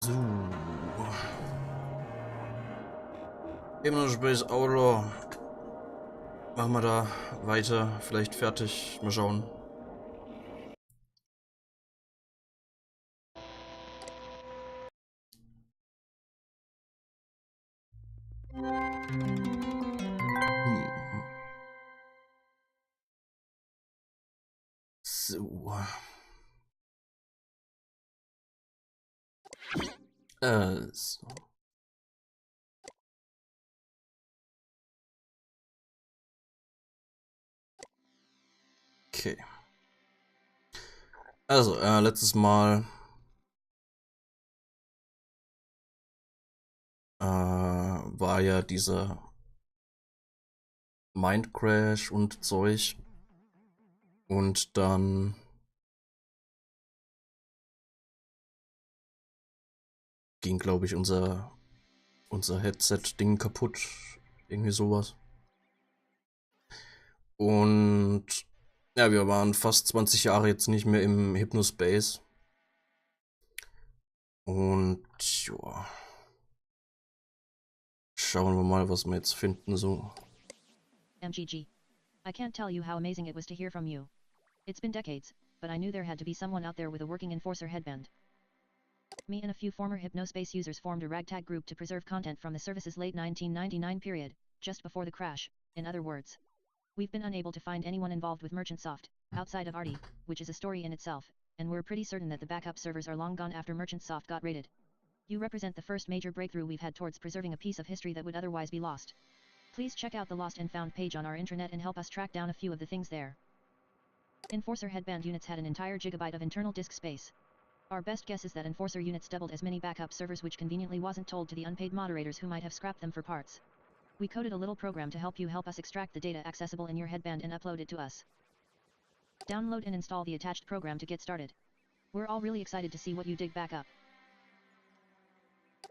So. Hypnospace, Outlaw. Machen wir da weiter. Vielleicht fertig. Mal schauen. So. So. Okay. Also, letztes Mal war ja dieser Mind Crash und Zeug. Und dann ging, glaube ich, unser Headset-Ding kaputt. Irgendwie sowas. Und ja, wir waren fast 20 Jahre jetzt nicht mehr im Hypnospace. Und ja, schauen wir mal, was wir jetzt finden so. MGG. I can't tell you how amazing it was to hear from you. It's been decades, but I knew there had to be someone out there with a working enforcer headband. Me and a few former Hypnospace users formed a ragtag group to preserve content from the service's late 1999 period, just before the crash, in other words. We've been unable to find anyone involved with MerchantSoft, outside of ENDE, which is a story in itself, and we're pretty certain that the backup servers are long gone after MerchantSoft got raided. You represent the first major breakthrough we've had towards preserving a piece of history that would otherwise be lost. Please check out the Lost and Found page on our intranet and help us track down a few of the things there. Enforcer headband units had an entire gigabyte of internal disk space. Our best guess is that Enforcer units doubled as many backup servers, which conveniently wasn't told to the unpaid moderators who might have scrapped them for parts. We coded a little program to help us extract the data accessible in your headband and upload it to us. Download and install the attached program to get started. We're all really excited to see what you dig back up.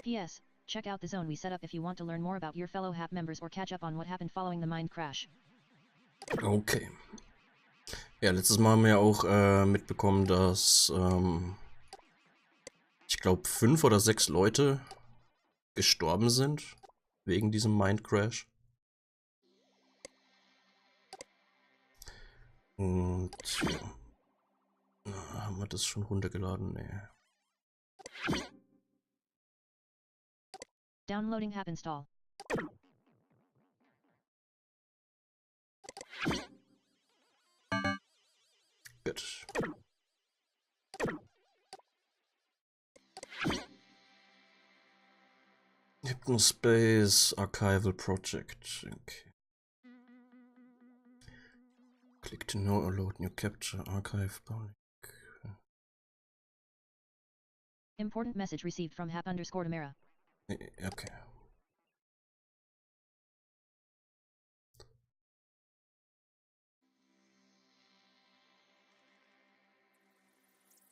P.S. Check out the zone we set up if you want to learn more about your fellow HAP members or catch up on what happened following the mind crash. Okay. Ja, letztes Mal haben wir ja auch mitbekommen, dass ich glaube 5 oder 6 Leute gestorben sind wegen diesem Mind Crash. Und ja. Haben wir das schon runtergeladen? Nee. Downloading HAP install. Gut. Hypnospace Archival Project. Okay. Click to load new capture archive public. Important message received from HAP_Tamara. Okay.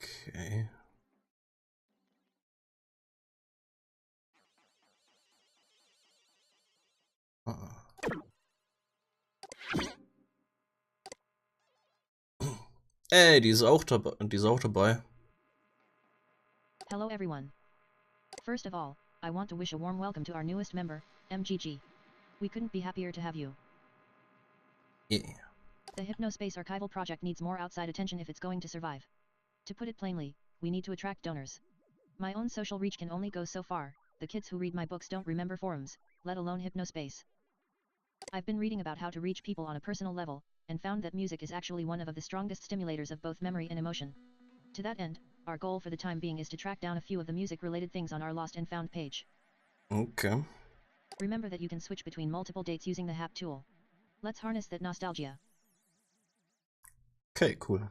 Okay. Ey, die ist auch dabei. Hello everyone. First of all, I want to wish a warm welcome to our newest member, MGG. We couldn't be happier to have you. Yeah. The Hypnospace archival project needs more outside attention if it's going to survive. To put it plainly, we need to attract donors. My own social reach can only go so far. The kids who read my books don't remember forums, let alone Hypnospace. I've been reading about how to reach people on a personal level, and found that music is actually one of the strongest stimulators of both memory and emotion. To that end, our goal for the time being is to track down a few of the music-related things on our Lost and Found page. Okay. Remember that you can switch between multiple dates using the HAP tool. Let's harness that nostalgia. Okay, cool.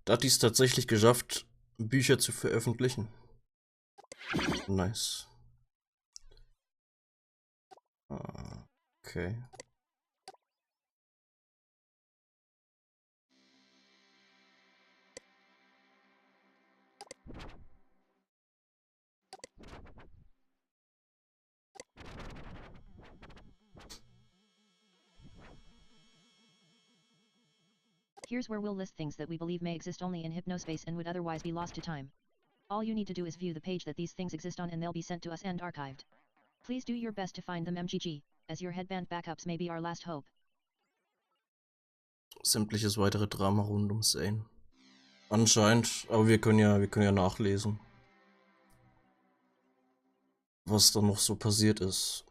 Da hat die es tatsächlich geschafft, Bücher zu veröffentlichen. Nice. Okay. Here's where we'll list things that we believe may exist only in Hypnospace and would otherwise be lost to time. All you need to do is view the page that these things exist on and they'll be sent to us and archived. Please do your best to find them MGG, as your headband backups may be our last hope. Sämtliches weitere Drama rund um Zane. Anscheinend, aber wir können ja nachlesen, was da noch so passiert ist.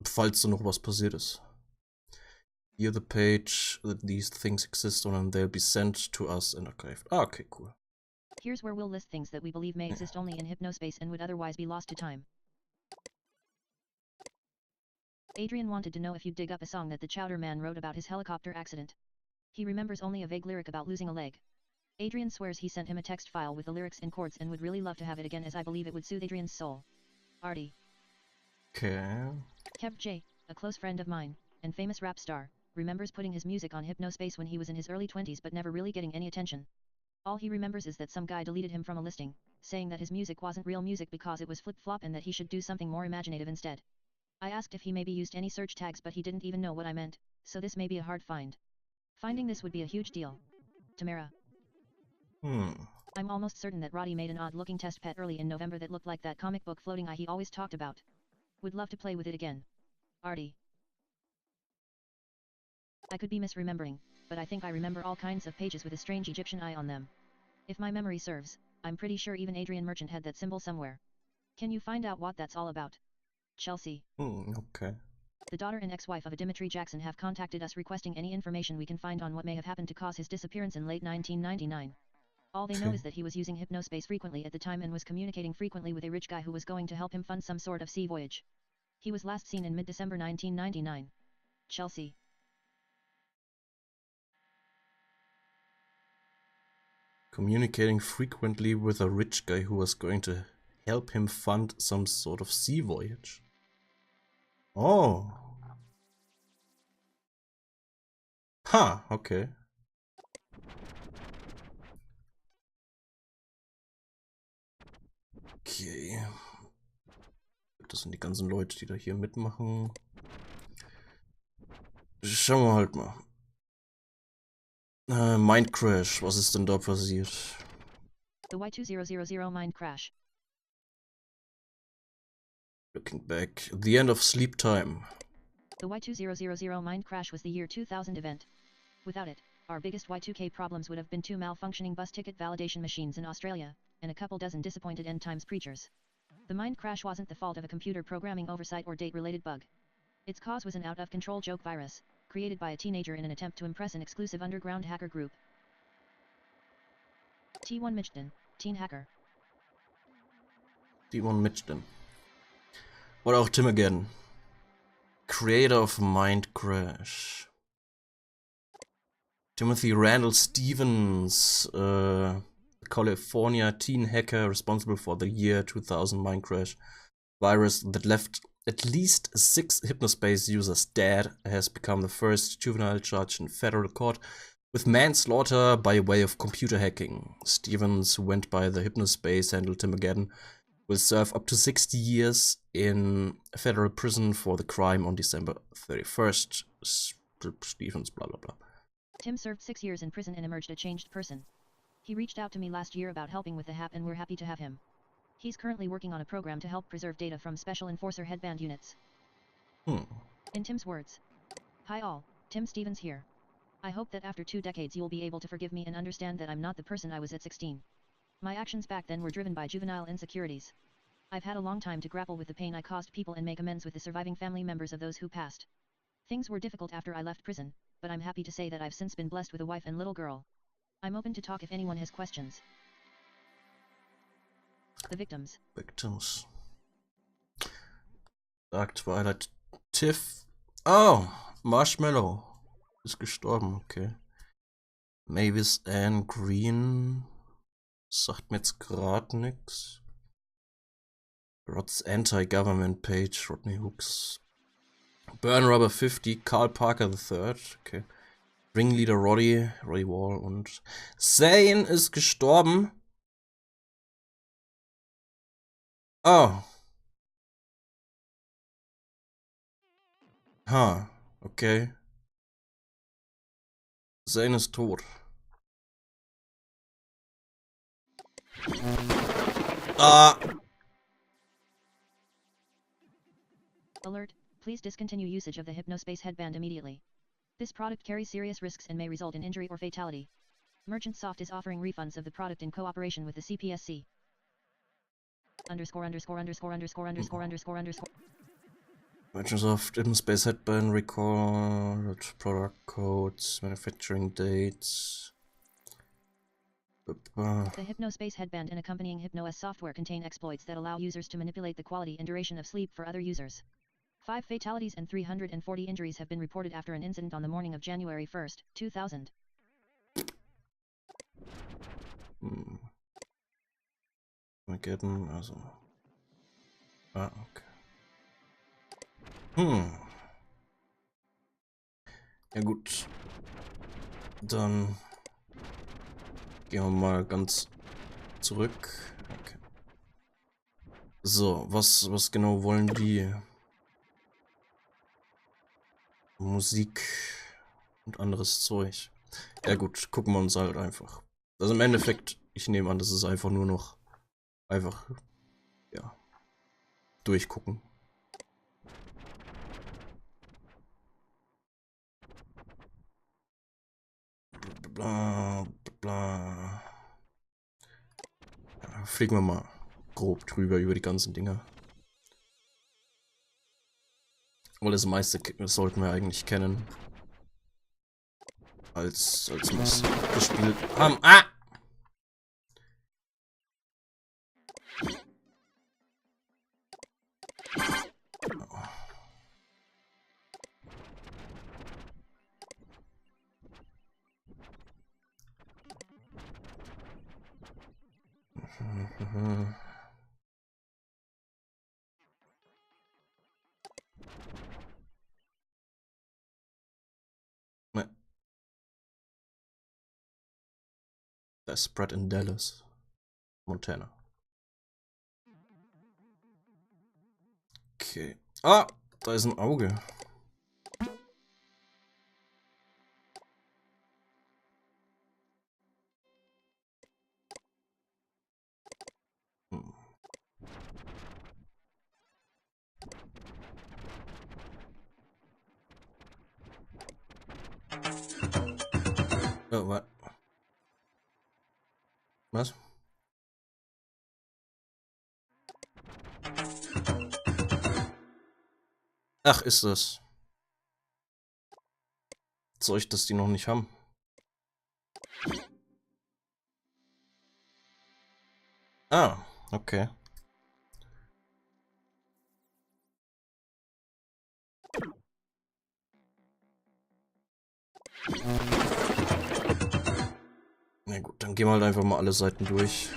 Falls da noch was passiert ist. Here the page that these things exist on and they'll be sent to us and archived. Ah, okay, cool. Here's where we'll list things that we believe may exist only in Hypnospace and would otherwise be lost to time. Adrian wanted to know if you'd dig up a song that the Chowder Man wrote about his helicopter accident. He remembers only a vague lyric about losing a leg. Adrian swears he sent him a text file with the lyrics in chords and would really love to have it again, as I believe it would soothe Adrian's soul. Artie. Okay. Kev J, a close friend of mine, and famous rap star, remembers putting his music on Hypnospace when he was in his early 20s but never really getting any attention. All he remembers is that some guy deleted him from a listing, saying that his music wasn't real music because it was flip-flop and that he should do something more imaginative instead. I asked if he maybe used any search tags, but he didn't even know what I meant, so this may be a hard find. Finding this would be a huge deal. Tamara. I'm almost certain that Roddy made an odd-looking test pet early in November that looked like that comic book floating eye he always talked about. Would love to play with it again. Artie. I could be misremembering, but I think I remember all kinds of pages with a strange Egyptian eye on them. If my memory serves, I'm pretty sure even Adrian Merchant had that symbol somewhere. Can you find out what that's all about? Chelsea. Okay. The daughter and ex-wife of a Dimitri Jackson have contacted us requesting any information we can find on what may have happened to cause his disappearance in late 1999. All they know is that he was using Hypnospace frequently at the time and was communicating frequently with a rich guy who was going to help him fund some sort of sea voyage. He was last seen in mid-December 1999. Chelsea. Communicating frequently with a rich guy who was going to help him fund some sort of sea voyage. Oh. Ha, okay. Okay. Das sind die ganzen Leute, die da hier mitmachen. Schauen wir halt mal. Mind Crash, was ist denn da passiert? The Y2000 Mind Crash. Looking back, the end of sleep time. The Y2000 Mind Crash was the year 2000 event. Without it, our biggest Y2K problems would have been 2 malfunctioning bus ticket validation machines in Australia, and a couple dozen disappointed end times preachers. The Mind Crash wasn't the fault of a computer programming oversight or date-related bug. Its cause was an out-of-control joke virus, created by a teenager in an attempt to impress an exclusive underground hacker group. T1 Michton, teen hacker. T1 Michton. Oder auch Tim again. Creator of Mind Crash. Timothy Randall Stevens, California teen hacker responsible for the year 2000 Mind Crash virus that left at least 6 Hypnospace users dead, has become the first juvenile judge in federal court with manslaughter by way of computer hacking. Stevens, who went by the Hypnospace handle Tim again, will serve up to 60 years in a federal prison for the crime on December 31st. Stevens, blah blah blah. Tim served 6 years in prison and emerged a changed person. He reached out to me last year about helping with the HAP and we're happy to have him. He's currently working on a program to help preserve data from Special Enforcer headband units. In Tim's words. Hi all, Tim Stevens here. I hope that after 2 decades you'll be able to forgive me and understand that I'm not the person I was at 16. My actions back then were driven by juvenile insecurities. I've had a long time to grapple with the pain I caused people and make amends with the surviving family members of those who passed. Things were difficult after I left prison, but I'm happy to say that I've since been blessed with a wife and little girl. I'm open to talk if anyone has questions. The victims. Victims. Dark Twilight Tiff. Oh, Marshmallow ist gestorben, okay. Mavis Ann Green. Sagt mir jetzt gerade nix. Rod's Anti-Government Page, Rodney Hooks. Burn Rubber 50, Carl Parker III, okay. Ringleader Roddy Wall und Zane ist gestorben. Oh. Ha, okay. Zane ist tot. Ah! Alert, please discontinue usage of the Hypnospace headband immediately. This product carries serious risks and may result in injury or fatality. Merchant Soft is offering refunds of the product in cooperation with the CPSC. ________________________ Merchant Soft, Hypnospace headband, record, product codes, manufacturing dates. The Hypnospace headband and accompanying HypnoS software contain exploits that allow users to manipulate the quality and duration of sleep for other users. 5 fatalities and 340 injuries have been reported after an incident on the morning of January 1, 2000. Armageddon, also. Ah, okay. Ja gut. Dann gehen wir mal ganz zurück. Okay. So, was genau wollen die? Musik und anderes Zeug. Ja gut, gucken wir uns halt einfach. Also im Endeffekt, ich nehme an, das ist einfach nur noch ja, durchgucken. Bla, bla. Ja, fliegen wir mal grob drüber über die ganzen Dinger. Weil das meiste sollten wir eigentlich kennen. Als wir es gespielt haben. Ah! Das Spread in Dallas, Montana. Okay. Ah, da ist ein Auge. Oh, was? Ach, ist das Zeug, das die noch nicht haben? Ah, okay. Na gut, dann gehen wir halt einfach mal alle Seiten durch.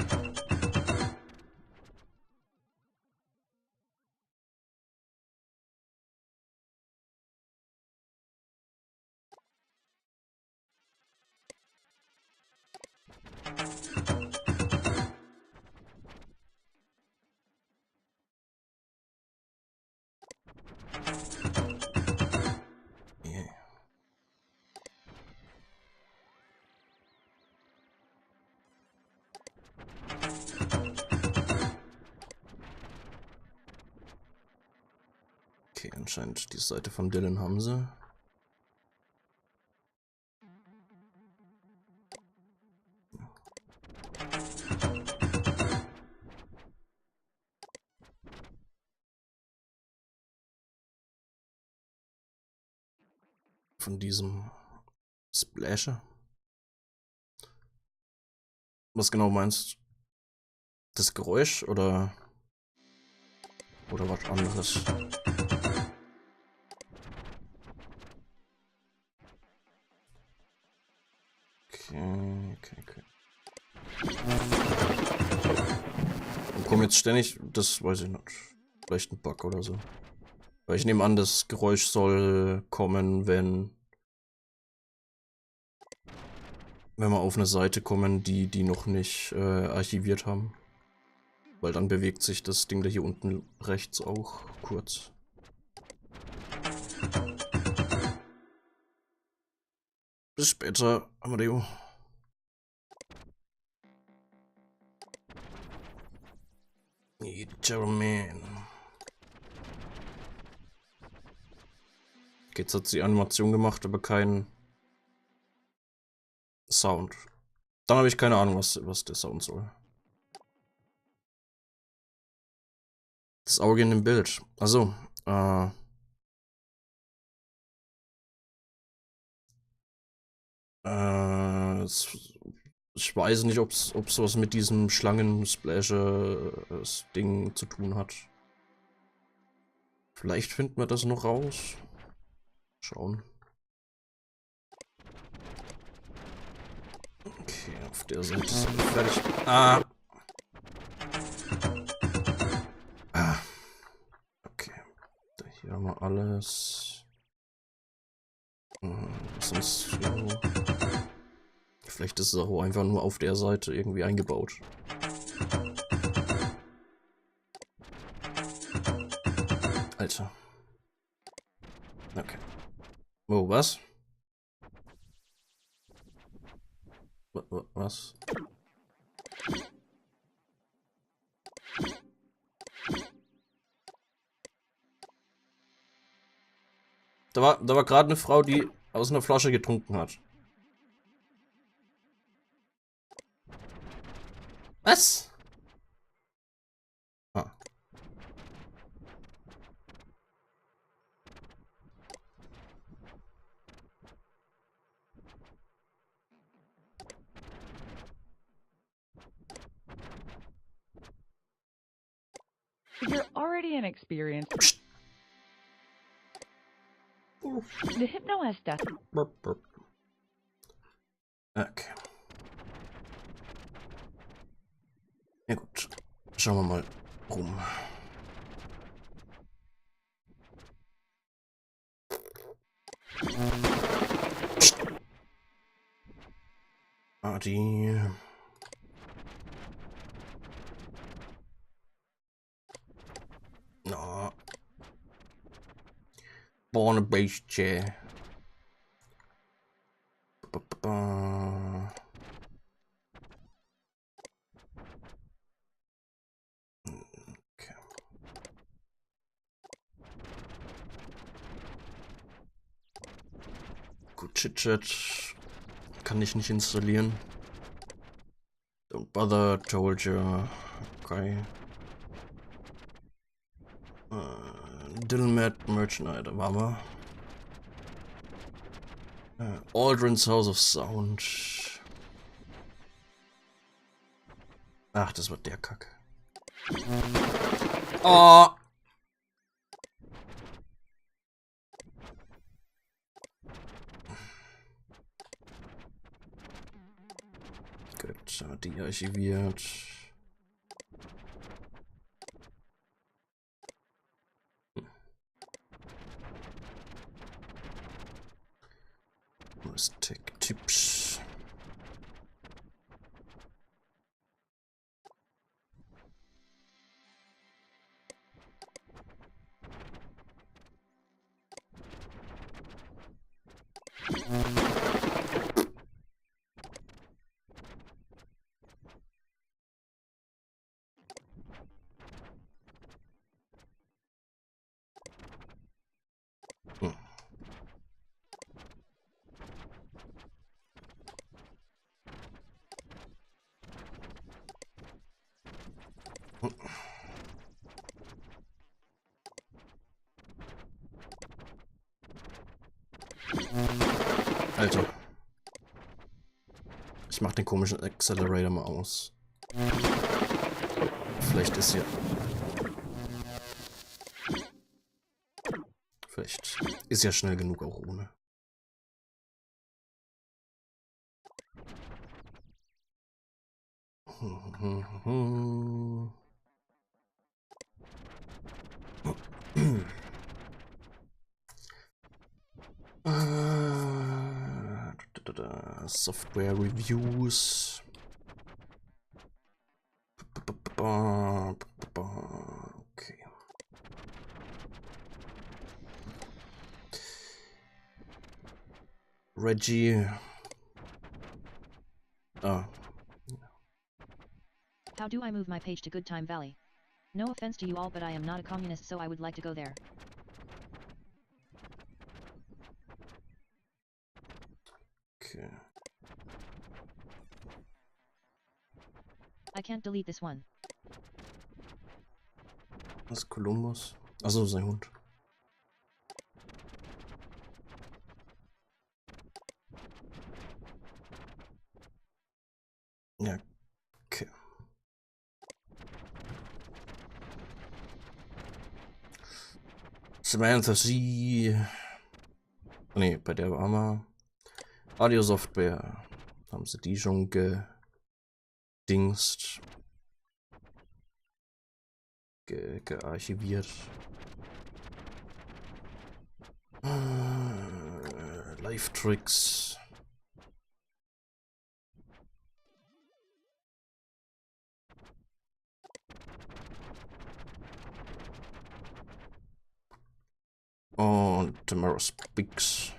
Yeah. Okay, anscheinend die Seite von Dylan haben sie. Von diesem Splasher. Was genau meinst? Das Geräusch oder was anderes? Okay. Und kommen jetzt ständig, das weiß ich nicht. Vielleicht ein Bug oder so. Weil ich nehme an, das Geräusch soll kommen, wenn wir auf eine Seite kommen, die noch nicht archiviert haben. Weil dann bewegt sich das Ding da hier unten rechts auch kurz. Bis später, Amadeo. German. Jetzt hat sie Animation gemacht, aber keinen Sound. Dann habe ich keine Ahnung, was der Sound soll. Das Auge in dem Bild. Also, ich weiß nicht, ob es was mit diesem Schlangen-Splasher-Ding zu tun hat. Vielleicht finden wir das noch raus. Schauen. Okay, auf der Seite sind wir fertig. Okay. Hier haben wir alles. Sonst. Ja. Vielleicht ist es auch einfach nur auf der Seite irgendwie eingebaut. Alter. Okay. Oh, was? Was? Da war gerade eine Frau, die aus einer Flasche getrunken hat. Was? Ah. You're already an experienced. Psst. The Hypno has death. Burp, burp. Okay. Ja gut. Schauen wir mal rum. Psst. Die. No. Born a base chair. Okay. Gut, Chit-Chat kann ich nicht installieren. Don't bother, told you. Okay. Dillmat Merchant, da waren wir. Aldrin's House of Sound. Ach, das war der Kack. Oh! Gut, die archiviert. Tech-Tipps. Alter. Ich mach den komischen Accelerator mal aus. Vielleicht ist hier. Vielleicht ist ja schnell genug auch ohne. Software Reviews. Okay. Reggie. Ah. How do I move my page to Good Time Valley? No offense to you all, but I am not a communist, so I would like to go there. Okay. I can't delete this one. Was ist Kolumbus? Achso, sein Hund. Ja, okay. Samantha C. Nee, bei der waren wir. Audio-Software. Haben sie die schon gedingst. Gearchiviert. Live-Tricks. Und Tomorrow Speaks.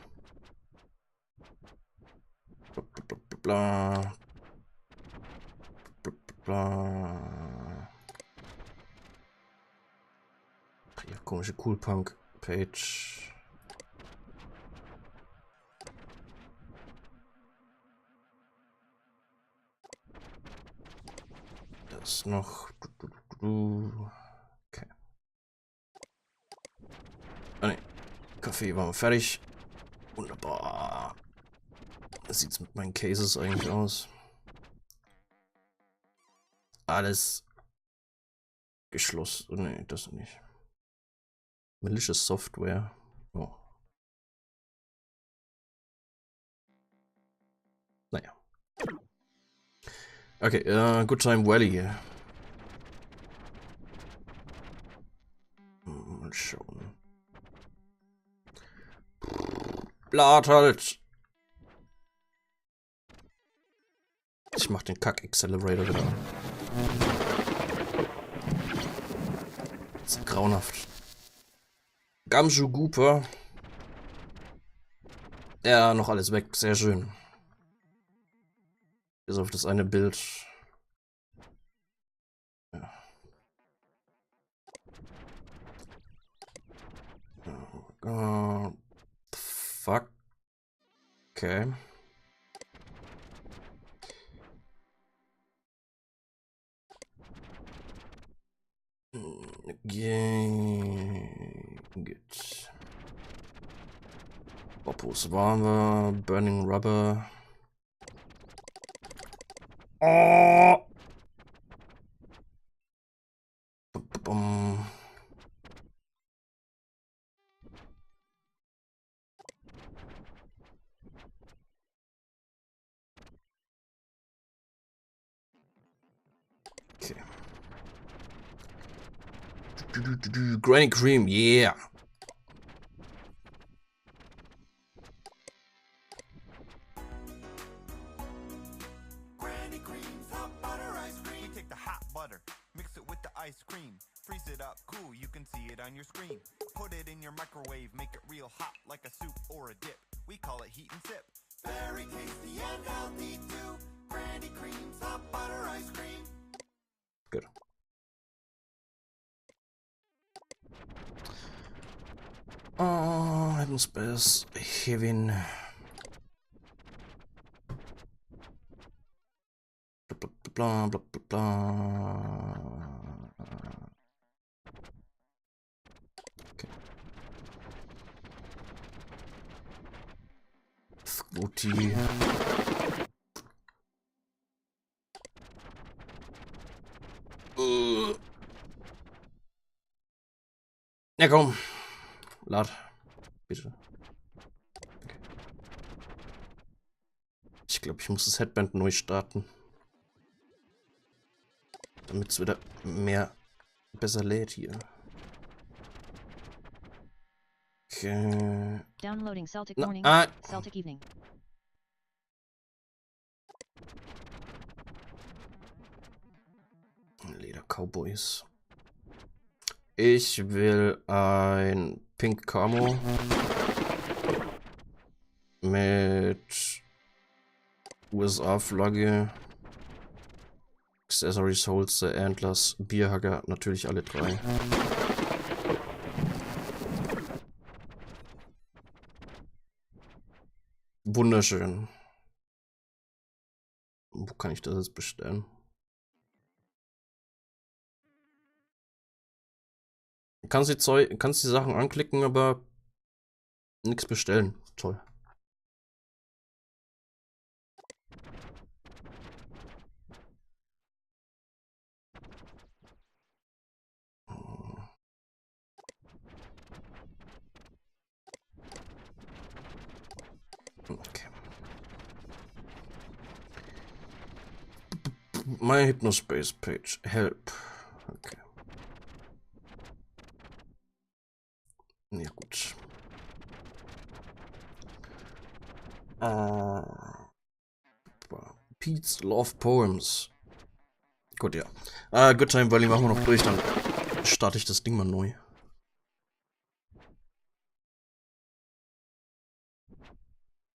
Bla bla bla bla. Bla bla bla. Ach, hier, komische Cool-Punk-Page. Das noch. Okay. Ah ne. Kaffee war fertig. Wunderbar. Wie sieht's mit meinen Cases eigentlich aus? Alles geschlossen. Nee, das nicht. Malicious Software. Oh. Naja. Okay, Good Time Valley. Mal schauen. Blatt halt! Ich mach den Kack-Accelerator wieder an. Das ist grauenhaft. Gamju Gooper. Ja, noch alles weg. Sehr schön. Bis auf das eine Bild. Ja. Fuck. Okay. Gut. Boppos waren wir. Burning Rubber. Oh! Okay. Granny Cream, yeah! Granny Cream's hot butter ice cream. You take the hot butter, mix it with the ice cream, freeze it up cool, you can see it on your screen. Put it in your microwave, make it real hot like a soup or a dip. We call it heat and sip. Very tasty and healthy too. Granny Cream's hot butter ice cream. Good. Oh, Hypnospace, Heavin. Bla bla bla bla bla. Okay. Squooty. Ja, komm. Lad. Bitte. Okay. Ich glaube, ich muss das Headband neu starten. Damit es wieder besser lädt hier. Okay. Downloading Celtic Na, morning, Celtic evening. Leder Cowboys. Ich will ein Pink Camo mit USA-Flagge Accessories, Holster, Antlers, Bierhacker, natürlich alle 3. Wunderschön. Wo kann ich das jetzt bestellen? Kannst die Sachen anklicken, aber nichts bestellen. Toll. Okay. My Hypnospace page. Help. Okay. Ja, gut. Pete's Love Poems. Gut, ja. Good Time Valley machen wir noch durch, dann starte ich das Ding mal neu.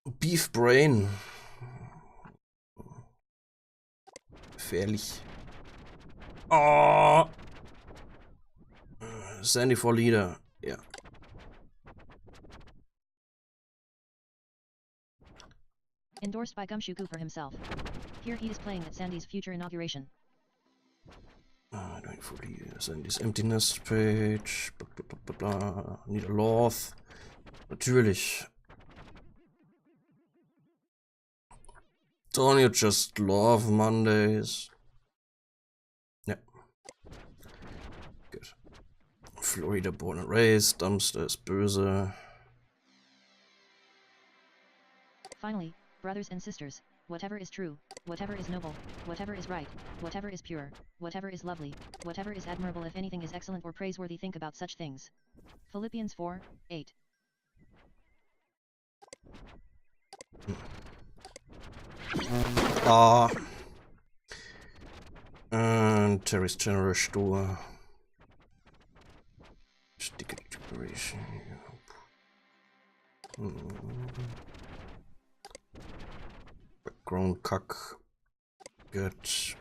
Beef Brain. Gefährlich. Oh. Sandy for Leader. Ja. Endorsed by Gumshoe Cooper himself. Here he is playing at Sandy's future inauguration. Doing for Leader. Sandy's Emptiness Page. Bla, bla, bla, bla. Need a Loth. Natürlich. Don't you just love Mondays? Ja. Gut. Florida Born and Raised. Dumpster ist böse. Finally, brothers and sisters, whatever is true, whatever is noble, whatever is right, whatever is pure, whatever is lovely, whatever is admirable, if anything is excellent or praiseworthy, think about such things. Philippians 4:8. And Terry's Generous Store. Sticker Decoration. Background Kack. Gut.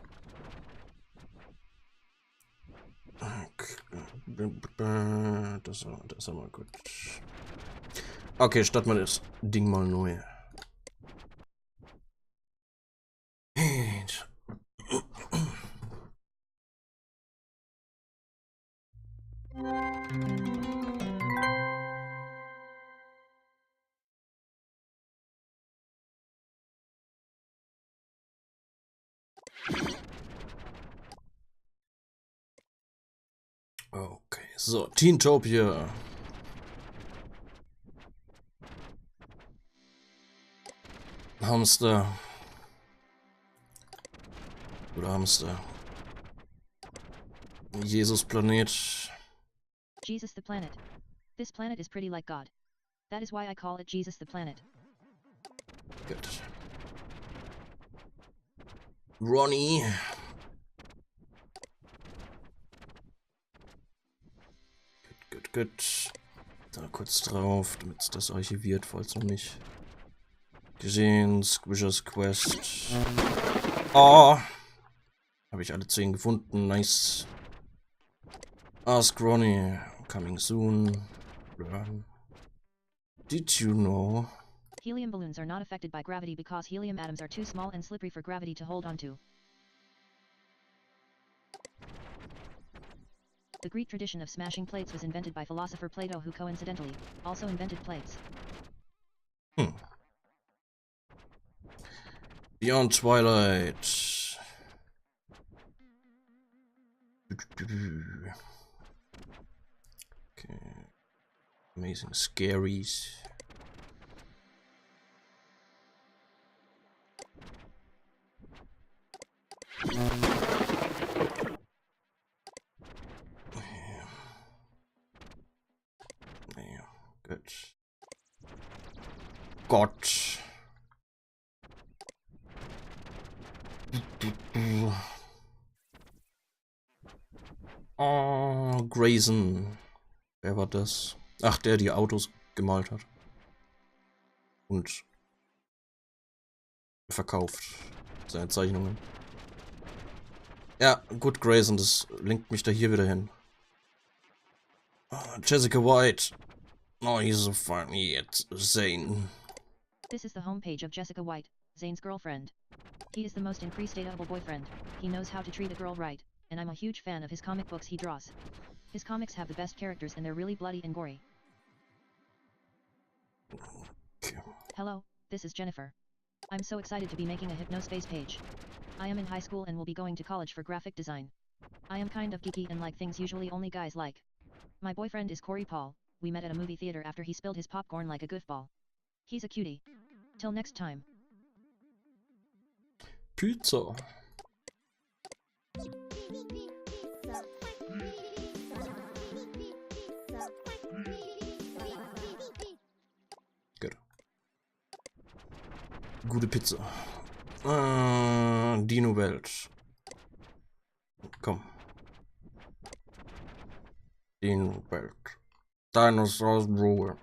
Das ist mal gut. Okay, starten wir das Ding mal neu. Okay, so, Teentopia. Hamster. Oder Hamster. Jesus Planet. Jesus the planet. This planet is pretty like God. That is why I call it Jesus the planet. Good. Ronnie. Gut. Da kurz drauf, damit es das archiviert, falls noch nicht gesehen. Squishers Quest. Oh! Habe ich alle 10 gefunden. Nice. Ask Ronnie. Coming soon. Learn. Did you know? Helium balloons are not affected by gravity because helium atoms are too small and slippery for gravity to hold onto. The Greek tradition of smashing plates was invented by philosopher Plato, who coincidentally also invented plates. Beyond Twilight. Okay. Amazing Scaries. Gut. Gott. Oh, Grayson. Wer war das? Ach, der die Autos gemalt hat. Und verkauft. Seine Zeichnungen. Ja, gut, Grayson, das lenkt mich da hier wieder hin. Jessica White. Oh, he's so funny. It's Zane. This is the homepage of Jessica White, Zane's girlfriend. He is the most increased dateable boyfriend. He knows how to treat a girl right, and I'm a huge fan of his comic books he draws. His comics have the best characters and they're really bloody and gory. Okay. Hello, this is Jennifer. I'm so excited to be making a Hypnospace page. I am in high school and will be going to college for graphic design. I am kind of geeky and like things usually only guys like. My boyfriend is Corey Paul. We met at a movie theater after he spilled his popcorn like a goofball. He's a cutie. Till next time. Pizza. Gut. Gute Pizza. Dino-Welt. Komm. Dino-Welt. Dinosaurs rule.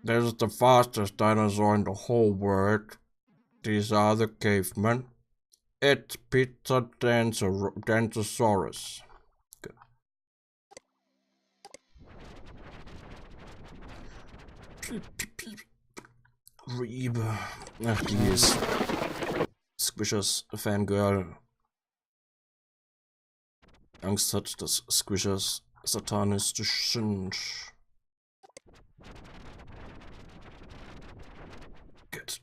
This is the fastest dinosaur in the whole world. These are the cavemen. It's Pizza Dancesaurus. Good. Reeb. Ach, die ist Squishers Fangirl. Angst hat, dass Squishers satanistisch sind. Gut.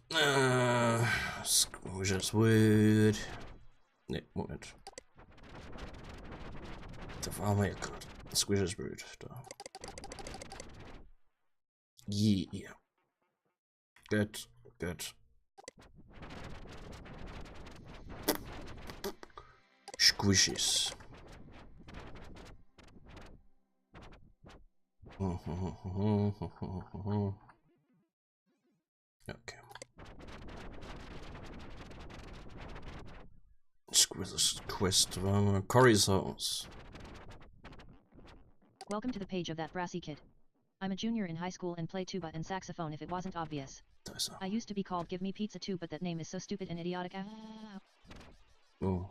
Squishers Wood. Ne, Moment. Da waren wir ja gerade. Squishers Wood. Da. Yeah. Gut, gut. Squishes. Okay. Squish's Quest. Corey's house. Welcome to the page of that brassy kid. I'm a junior in high school and play tuba and saxophone if it wasn't obvious. Da ist er. I used to be called Give Me Pizza too, but that name is so stupid and idiotic. Oh.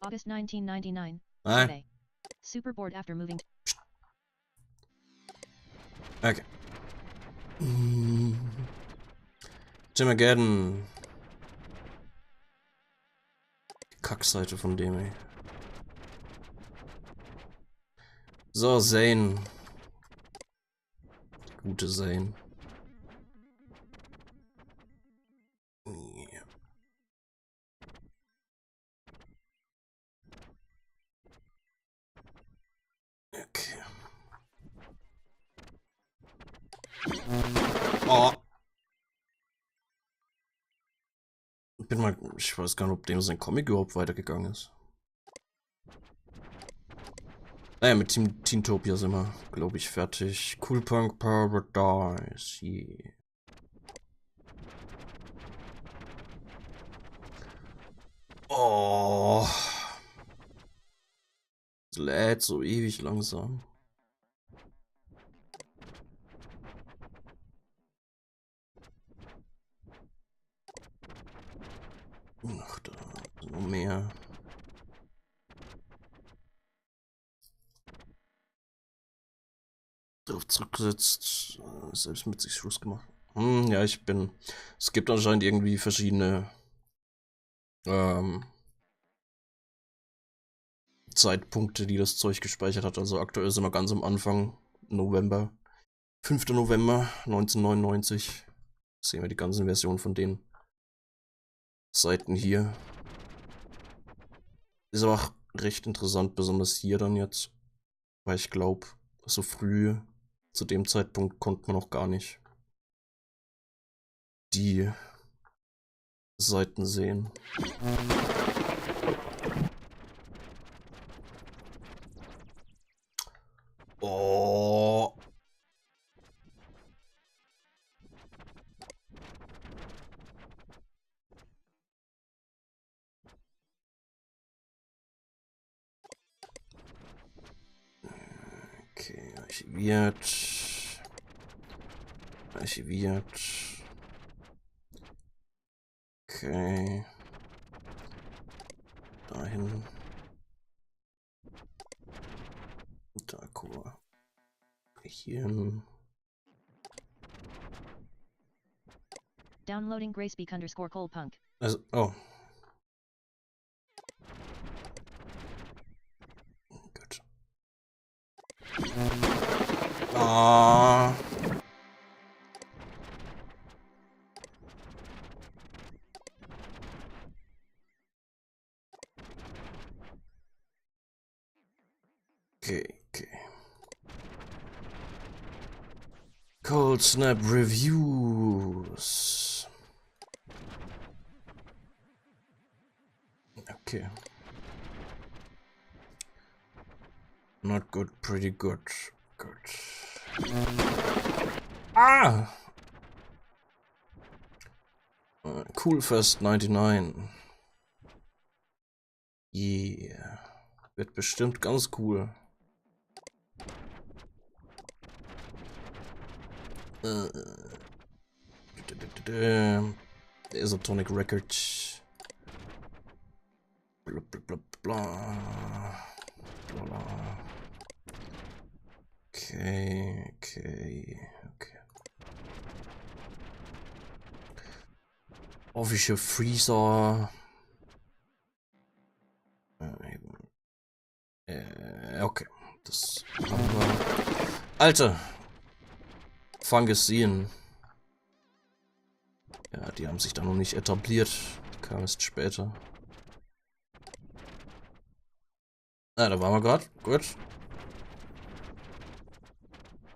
August 1999. Ah. Sunday. Super bored after moving to Okay. Jimmageddon. Kackseite von dem, ey. So, Zane. Gute Zane. Yeah. Okay. Oh. Ich weiß gar nicht, ob dem sein Comic überhaupt weitergegangen ist. Naja, mit Teentopia sind wir, glaube ich, fertig. Cool Punk Paradise. Yeah. Oh. Es lädt so ewig langsam. Ach, da sind noch mehr. Drauf zurückgesetzt, selbst mit sich Schluss gemacht. Ja, es gibt anscheinend irgendwie verschiedene Zeitpunkte, die das Zeug gespeichert hat. Also aktuell sind wir ganz am Anfang, November, 5. November 1999. Sehen wir die ganzen Versionen von den Seiten hier. Ist aber auch recht interessant, besonders hier dann jetzt, weil ich glaube, so früh zu dem Zeitpunkt konnte man noch gar nicht die Seiten sehen. Oh. Okay, archiviert. Okay. hin. Da, guck mal. Hier hin. Downloading Gracebeak_Coldpunk. Also, oh. Gut. Ah. Okay. Cold Snap Reviews. Okay. Not good, pretty good. Good. Ah! Cool Fest 99. Yeah. Wird bestimmt ganz cool. Isotonic Record. Bla bla bla bla. Bla. Okay. Official Freezer. Okay. Das haben wir. Alter! Fangesien. Ja, die haben sich da noch nicht etabliert. Die kam erst später. Ah, da waren wir gerade. Gut.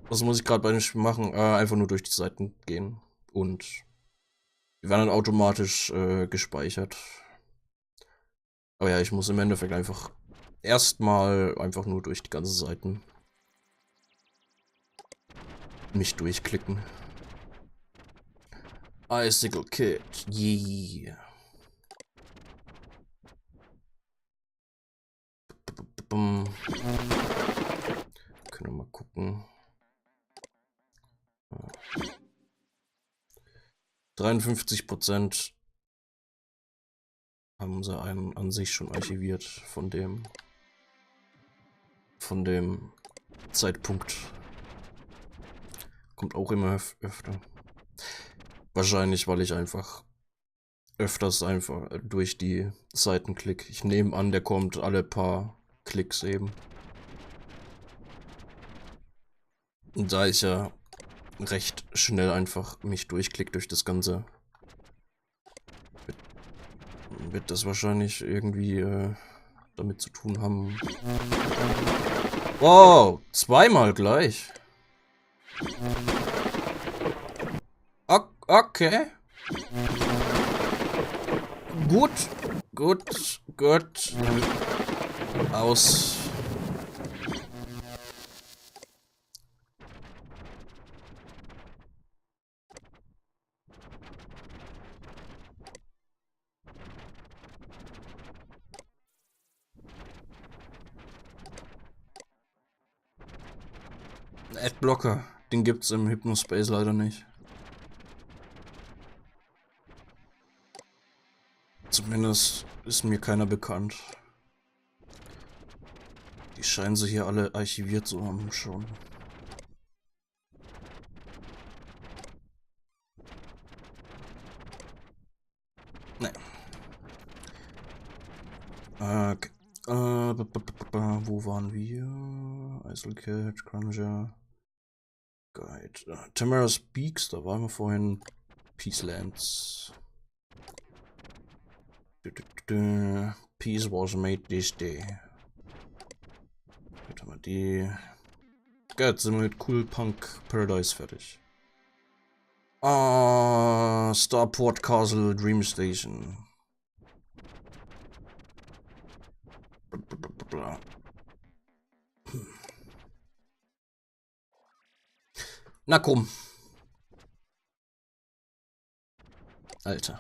Was muss ich gerade bei dem Spiel machen? Einfach nur durch die Seiten gehen. Und die werden dann automatisch gespeichert. Aber ja, ich muss im Endeffekt einfach erstmal einfach nur durch die ganzen Seiten mich durchklicken. Icicle Kid. Yeah. Können wir mal gucken. 53% haben sie einen an sich schon archiviert von dem Zeitpunkt. Kommt auch immer öfter. Wahrscheinlich, weil ich einfach öfters einfach durch die Seiten klicke. Ich nehme an, der kommt alle paar Klicks eben. Und da ich ja recht schnell einfach mich durchklicke durch das Ganze, wird das wahrscheinlich irgendwie damit zu tun haben. Wow, zweimal gleich. Okay. Gut. Aus. Adblocker, den gibt's im Hypnospace leider nicht. Zumindest ist mir keiner bekannt. Die scheinen sie hier alle archiviert zu haben schon. Ne. Okay. Wo waren wir? Icicle Cruncher. Guide. Tamara's Peaks, da waren wir vorhin. Peacelands. Peace was made this day. Jetzt haben wir die. Jetzt sind wir mit Cool Punk Paradise fertig. Starport Castle Dream Station. Na komm. Alter.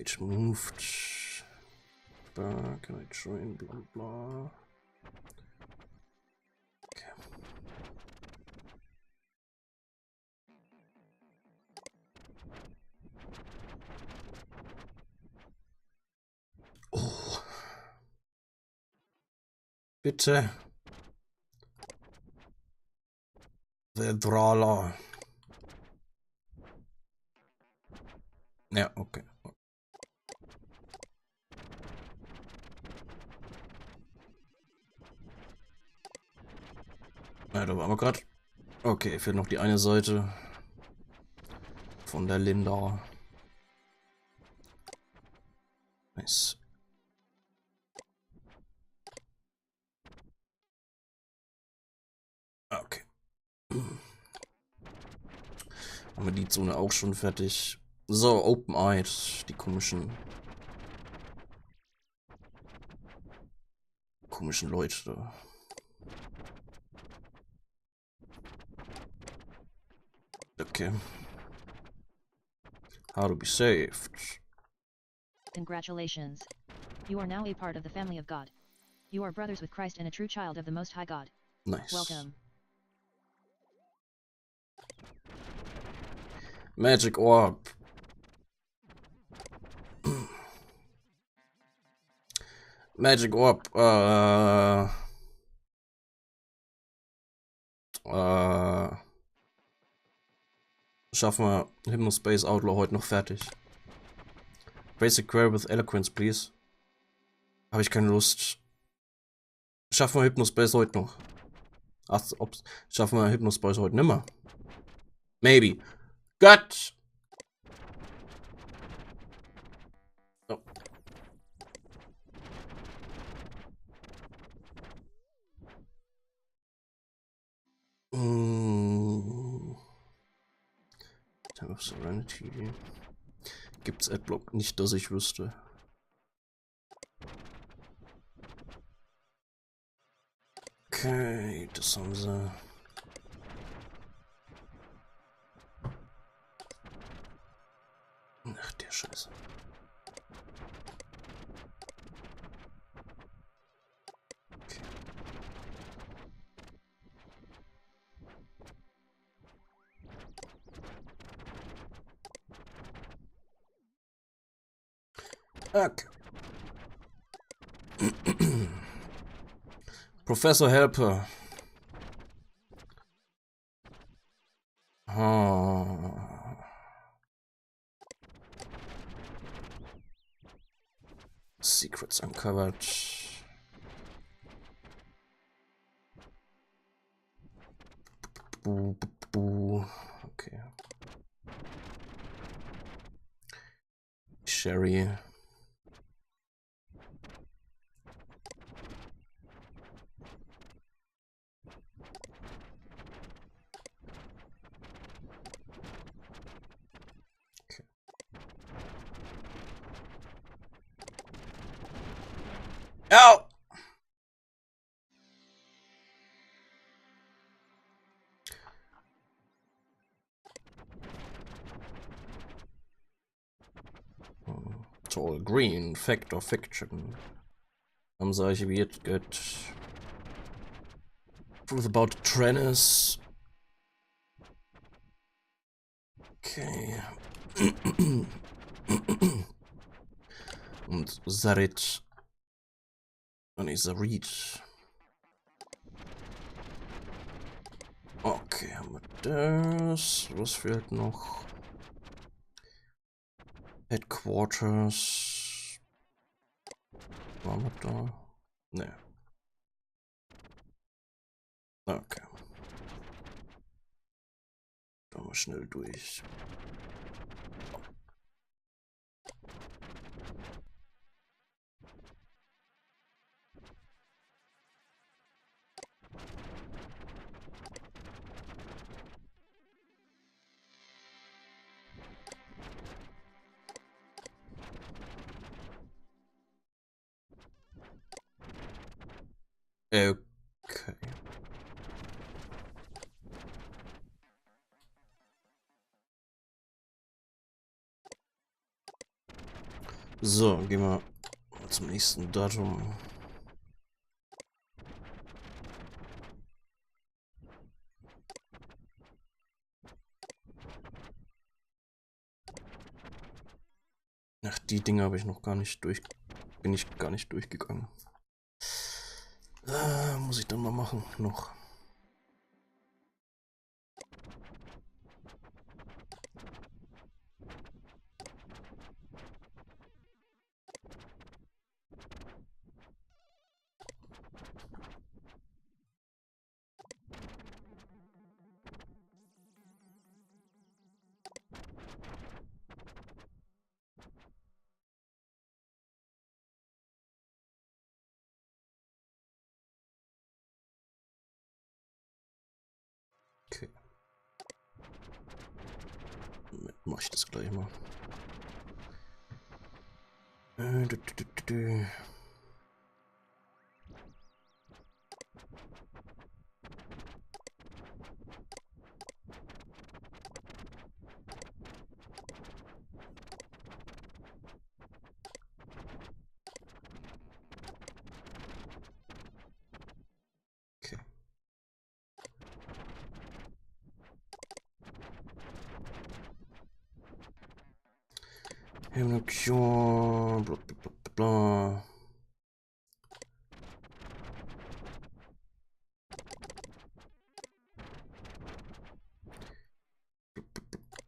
Page moved. Can I join? Blah blah. Okay. Oh. Bitte. Vedrala. Ja, okay. Ja, da waren wir gerade. Okay, fehlt noch die eine Seite von der Linda. Nice. Okay. Haben wir die Zone auch schon fertig. So, Open-Eyed. Die komischen Leute da. Okay. How to be saved. Congratulations. You are now a part of the family of God. You are brothers with Christ and a true child of the Most High God. Nice. Welcome. Magic Orb. Magic Orb. Schaffen wir Hypnospace Outlaw heute noch fertig. Basic Query with Eloquence, please. Habe ich keine Lust. Schaffen wir Hypnospace heute noch? Ach, schaffen wir Hypnospace heute nimmer? Maybe. Gott! Oh. Time of Serenity. Gibt's Adblock? Nicht, dass ich wüsste. Okay, das haben sie. Ach, der Scheiße. Okay. Okay. Professor Helper. Oh. Secrets uncovered. Okay. Sherry. Ow! Tall green, fact or fiction. Haben sie archiviert, good. Truth about Trennis. Okay. Und Sarit. Und ich Sarit. Okay, haben wir das. Was fehlt noch? Headquarters. Waren wir da? Ne. Okay. Dann mal schnell durch. Okay. So, gehen wir zum nächsten Datum. Ach, die Dinge habe ich noch gar nicht bin ich gar nicht durchgegangen. Muss ich dann mal machen, noch. Okay. Damit mache ich das gleich mal. Okay. Bla bla bla bla.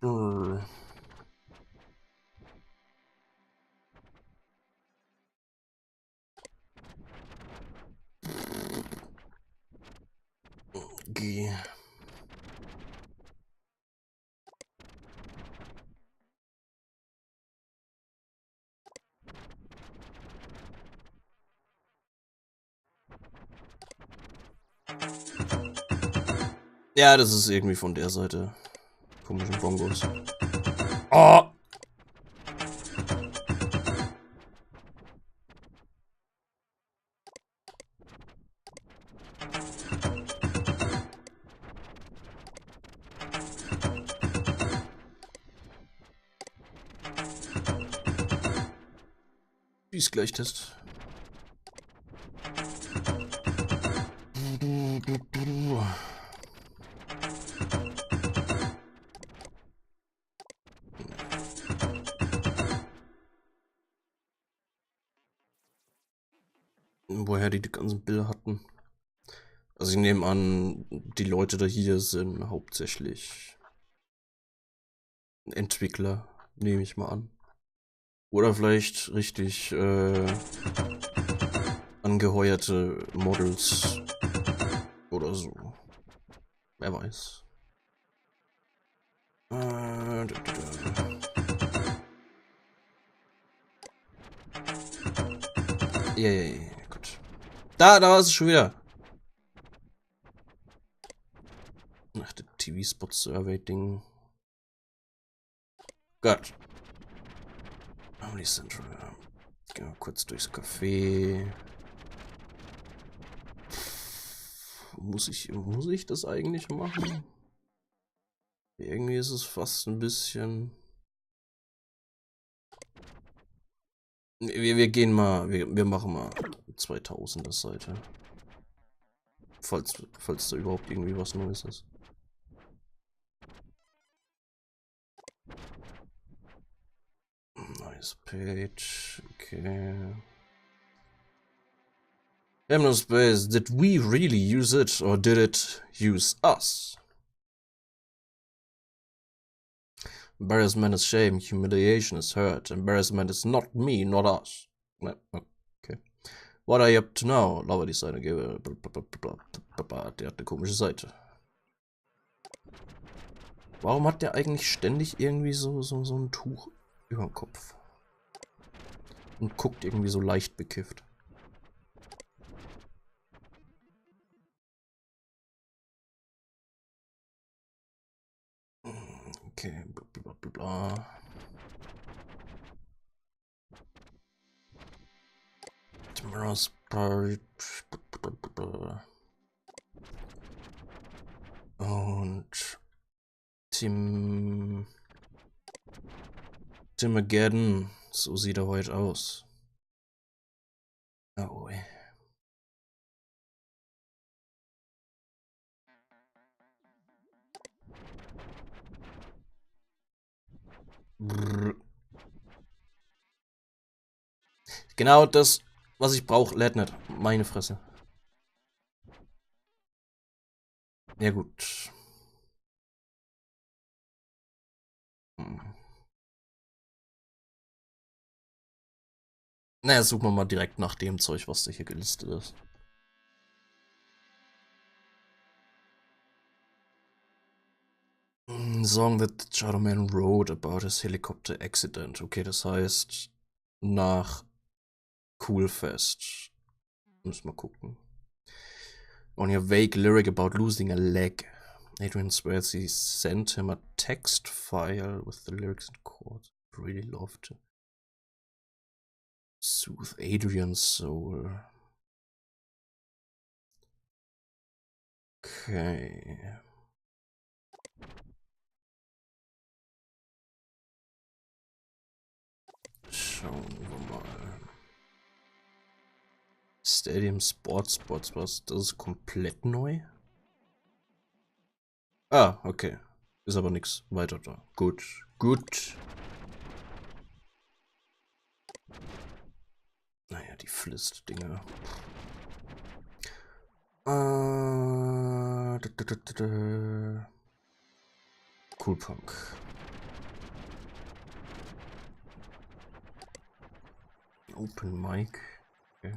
Brr. G. Ja, das ist irgendwie von der Seite. Komischen Bongos. Oh! Gleichtest. Woher die ganzen Bilder hatten. Also ich nehme an, die Leute da hier sind hauptsächlich Entwickler, nehme ich mal an. Oder vielleicht richtig angeheuerte Models oder so. Wer weiß. Ja, gut. Da war es schon wieder. Ach, das TV-Spot-Survey-Ding. Gott. Family Central. Gehen wir kurz durchs Café. Muss ich das eigentlich machen? Irgendwie ist es fast ein bisschen... Wir gehen mal, wir machen mal 2000er Seite. Falls da überhaupt irgendwie was Neues ist. Nice page, okay. Hypnospace, did we really use it or did it use us? Embarrassment is shame, humiliation is hurt. Embarrassment is not me, not us. Okay. What are you up to now? Lover Designer gebe. Der hat eine komische Seite. Warum hat der eigentlich ständig irgendwie so ein Tuch über dem Kopf? Und guckt irgendwie so leicht bekifft. Okay, blablabla. Tomorrow's part. Und Tim again. So sieht er heute aus. Oh. Brr. Genau das, was ich brauche, lädt nicht. Meine Fresse. Ja gut. Naja, suchen wir mal direkt nach dem Zeug, was da hier gelistet ist. Song that Shadow Man wrote about his helicopter accident. Okay, das heißt nach Coolfest. Müssen wir gucken. On your vague lyric about losing a leg. Adrian swears he sent him a text file with the lyrics in chords. Really loved to soothe Adrian's soul. Okay. Schauen wir mal. Stadium Sports, was? Das ist komplett neu? Ah, okay. Ist aber nichts weiter da. Gut, gut. Naja, die Flist-Dinger. Cool Punk. Open Mic. Okay.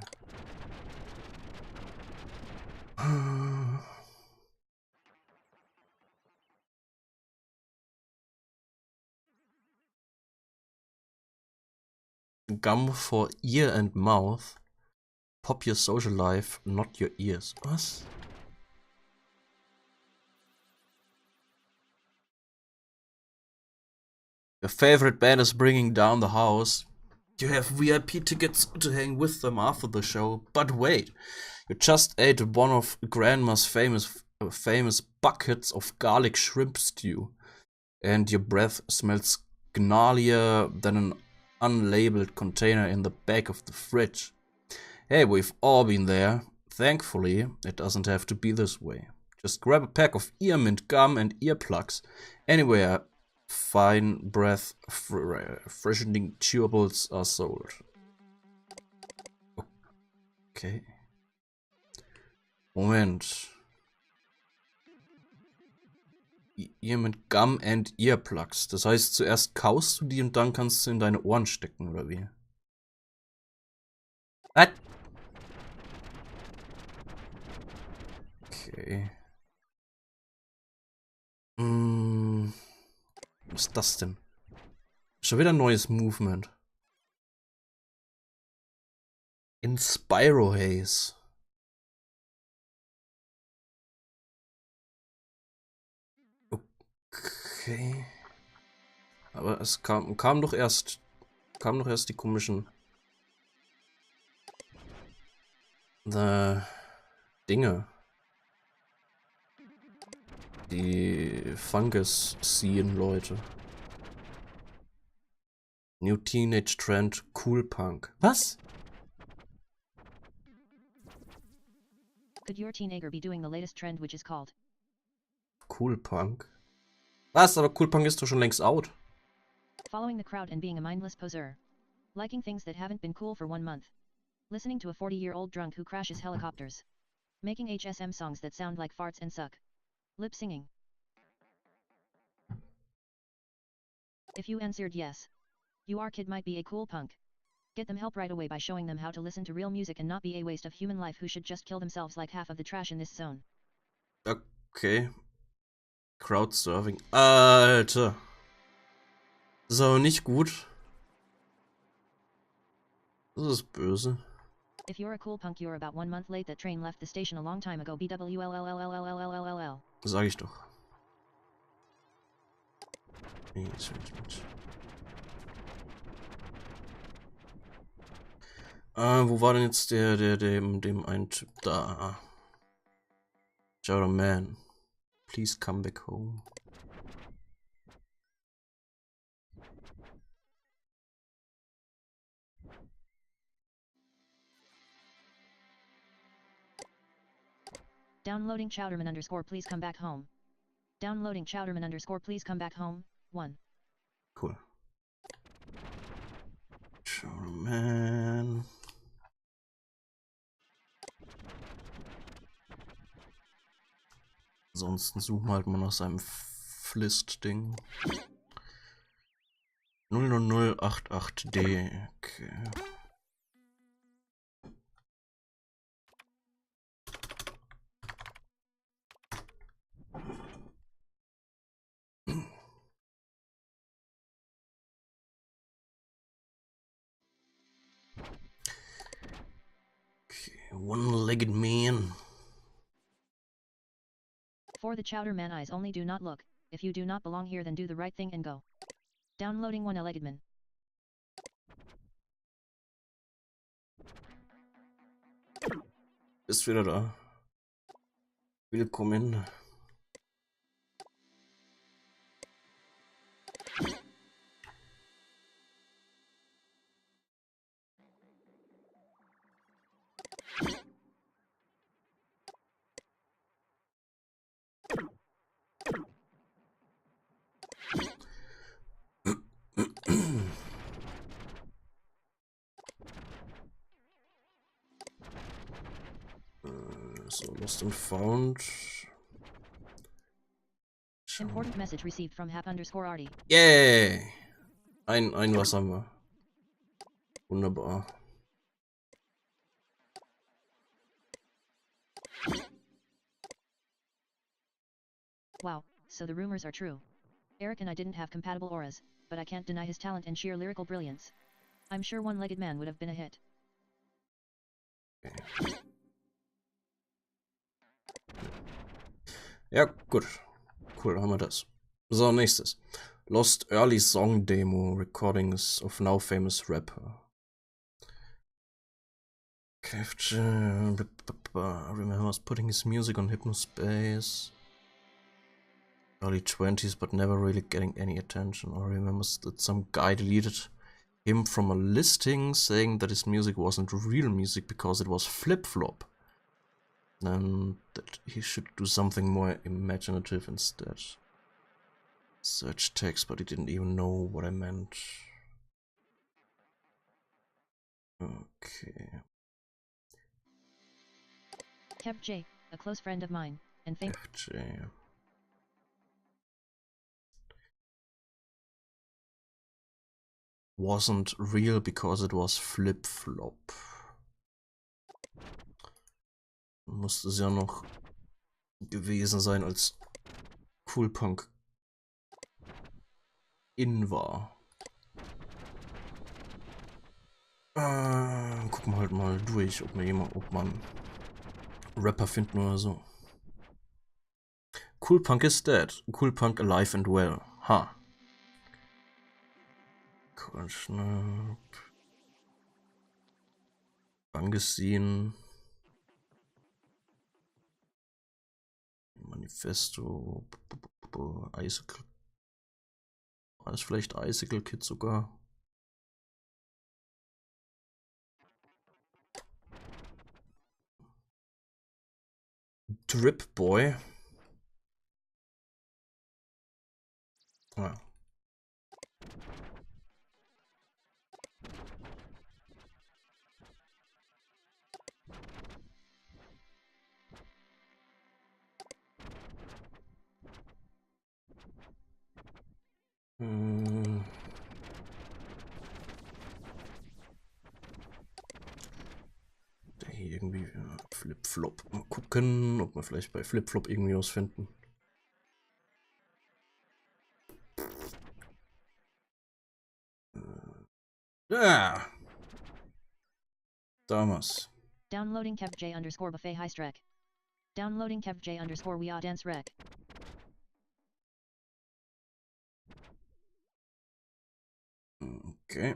Gum for ear and mouth. Pop your social life, not your ears. Was? Your favorite band is bringing down the house. You have VIP tickets to hang with them after the show. But wait, you just ate one of Grandma's famous buckets of garlic shrimp stew. And your breath smells gnarlier than an unlabeled container in the back of the fridge. Hey, we've all been there. Thankfully, it doesn't have to be this way. Just grab a pack of ear mint gum and earplugs. Anywhere fine breath freshening chewables are sold. Okay. Moment. Ear mint gum and earplugs. Das heißt, zuerst kaust du die und dann kannst du in deine Ohren stecken, oder wie? Was? Okay. Was ist das denn? Schon wieder ein neues Movement. In Spyro Haze. Okay. Aber es kam doch erst die komischen Dinge. Die Fungus-Scene-Leute. New Teenage Trend, Cool Punk. Was? Could your teenager be doing the latest trend which is called Cool Punk? Was? Aber Cool Punk ist doch schon längst out. following the crowd and being a mindless poser. Liking things that haven't been cool for 1 month. Listening to a 40-year-old drunk who crashes helicopters. Making HSM songs that sound like farts and suck. Lip singing. If you answered yes, your kid might be a cool punk. Get them help right away by showing them how to listen to real music and not be a waste of human life who should just kill themselves like half of the trash in this zone. Okay. Crowdsurfing. Alter. Das ist aber nicht gut. Das ist böse. If you're a cool punk, you're about 1 month late. That train left the station a long time ago. BWLLLLLLLLLL. Sag ich doch. Wo war denn jetzt dem ein Typ da? Shadow Man. Please come back home. Downloading Chowderman _ please come back home. Downloading Chowderman _ please come back home. 1. Cool. Chowderman. Ansonsten suchen wir halt mal nach seinem Flist-Ding. 00088D. Okay. One-legged man. For the Chowderman eyes only, do not look. If you do not belong here, then do the right thing and go. Downloading One-legged man. Ist wieder da. Willkommen. So, Lost and Found. Important message received from Hap _Arty. Yay! Ein was haben wir. Wunderbar. Wow, so the rumors are true. Eric and I didn't have compatible auras, but I can't deny his talent and sheer lyrical brilliance. I'm sure One-legged man would have been a hit. Okay. Ja, gut. Cool, haben wir das. So, nächstes. Lost Early Song Demo Recordings of Now Famous Rapper. Capture remembers putting his music on Hypnospace. Early 20s, but never really getting any attention. Or remembers that some guy deleted him from a listing saying that his music wasn't real music because it was flip-flop. And that he should do something more imaginative instead. Search text, but he didn't even know what I meant. Okay. Kev J, a close friend of mine, and think FJ. Wasn't real because it was flip-flop. Musste es ja noch gewesen sein, als Cool Punk in war. Gucken wir halt mal durch, ob man Rapper finden oder so. Cool Punk is dead. Cool Punk alive and well. Ha. Cool Schnapp. Angesehen. Manifesto. Icicle. War das vielleicht Icicle Kid sogar? Drip Boy. Ah. Der hier irgendwie Flip-Flop. Mal gucken, ob wir vielleicht bei Flip-Flop irgendwie was finden. Ja. Damals. downloading Kev J _ buffet high strek. Downloading Kev J _ we are dance rec. Okay.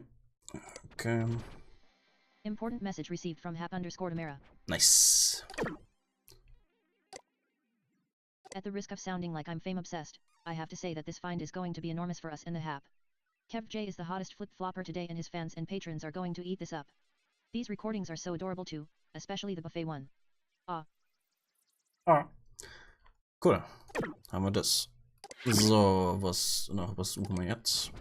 Okay. Important message received from Hap _ Tamara. Nice. At the risk of sounding like I'm fame obsessed, I have to say that this find is going to be enormous for us in the Hap. Kev J is the hottest flip-flopper today and his fans and patrons are going to eat this up. These recordings are so adorable too, especially the buffet one. Ah. Ah. Cool. Haben wir das. So, was suchen wir jetzt?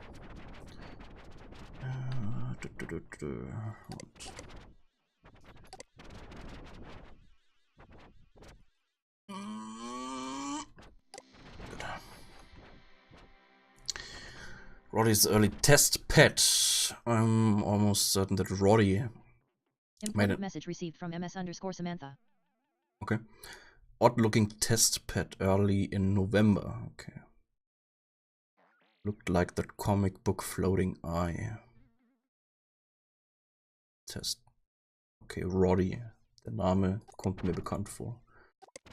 Roddy's early test pet. I'm almost certain that Roddy made it. Message received from MS_Samantha. Okay. Odd-looking test pet early in November. Okay. Looked like that comic book floating eye. Test. Okay, Roddy. Der Name kommt mir bekannt vor.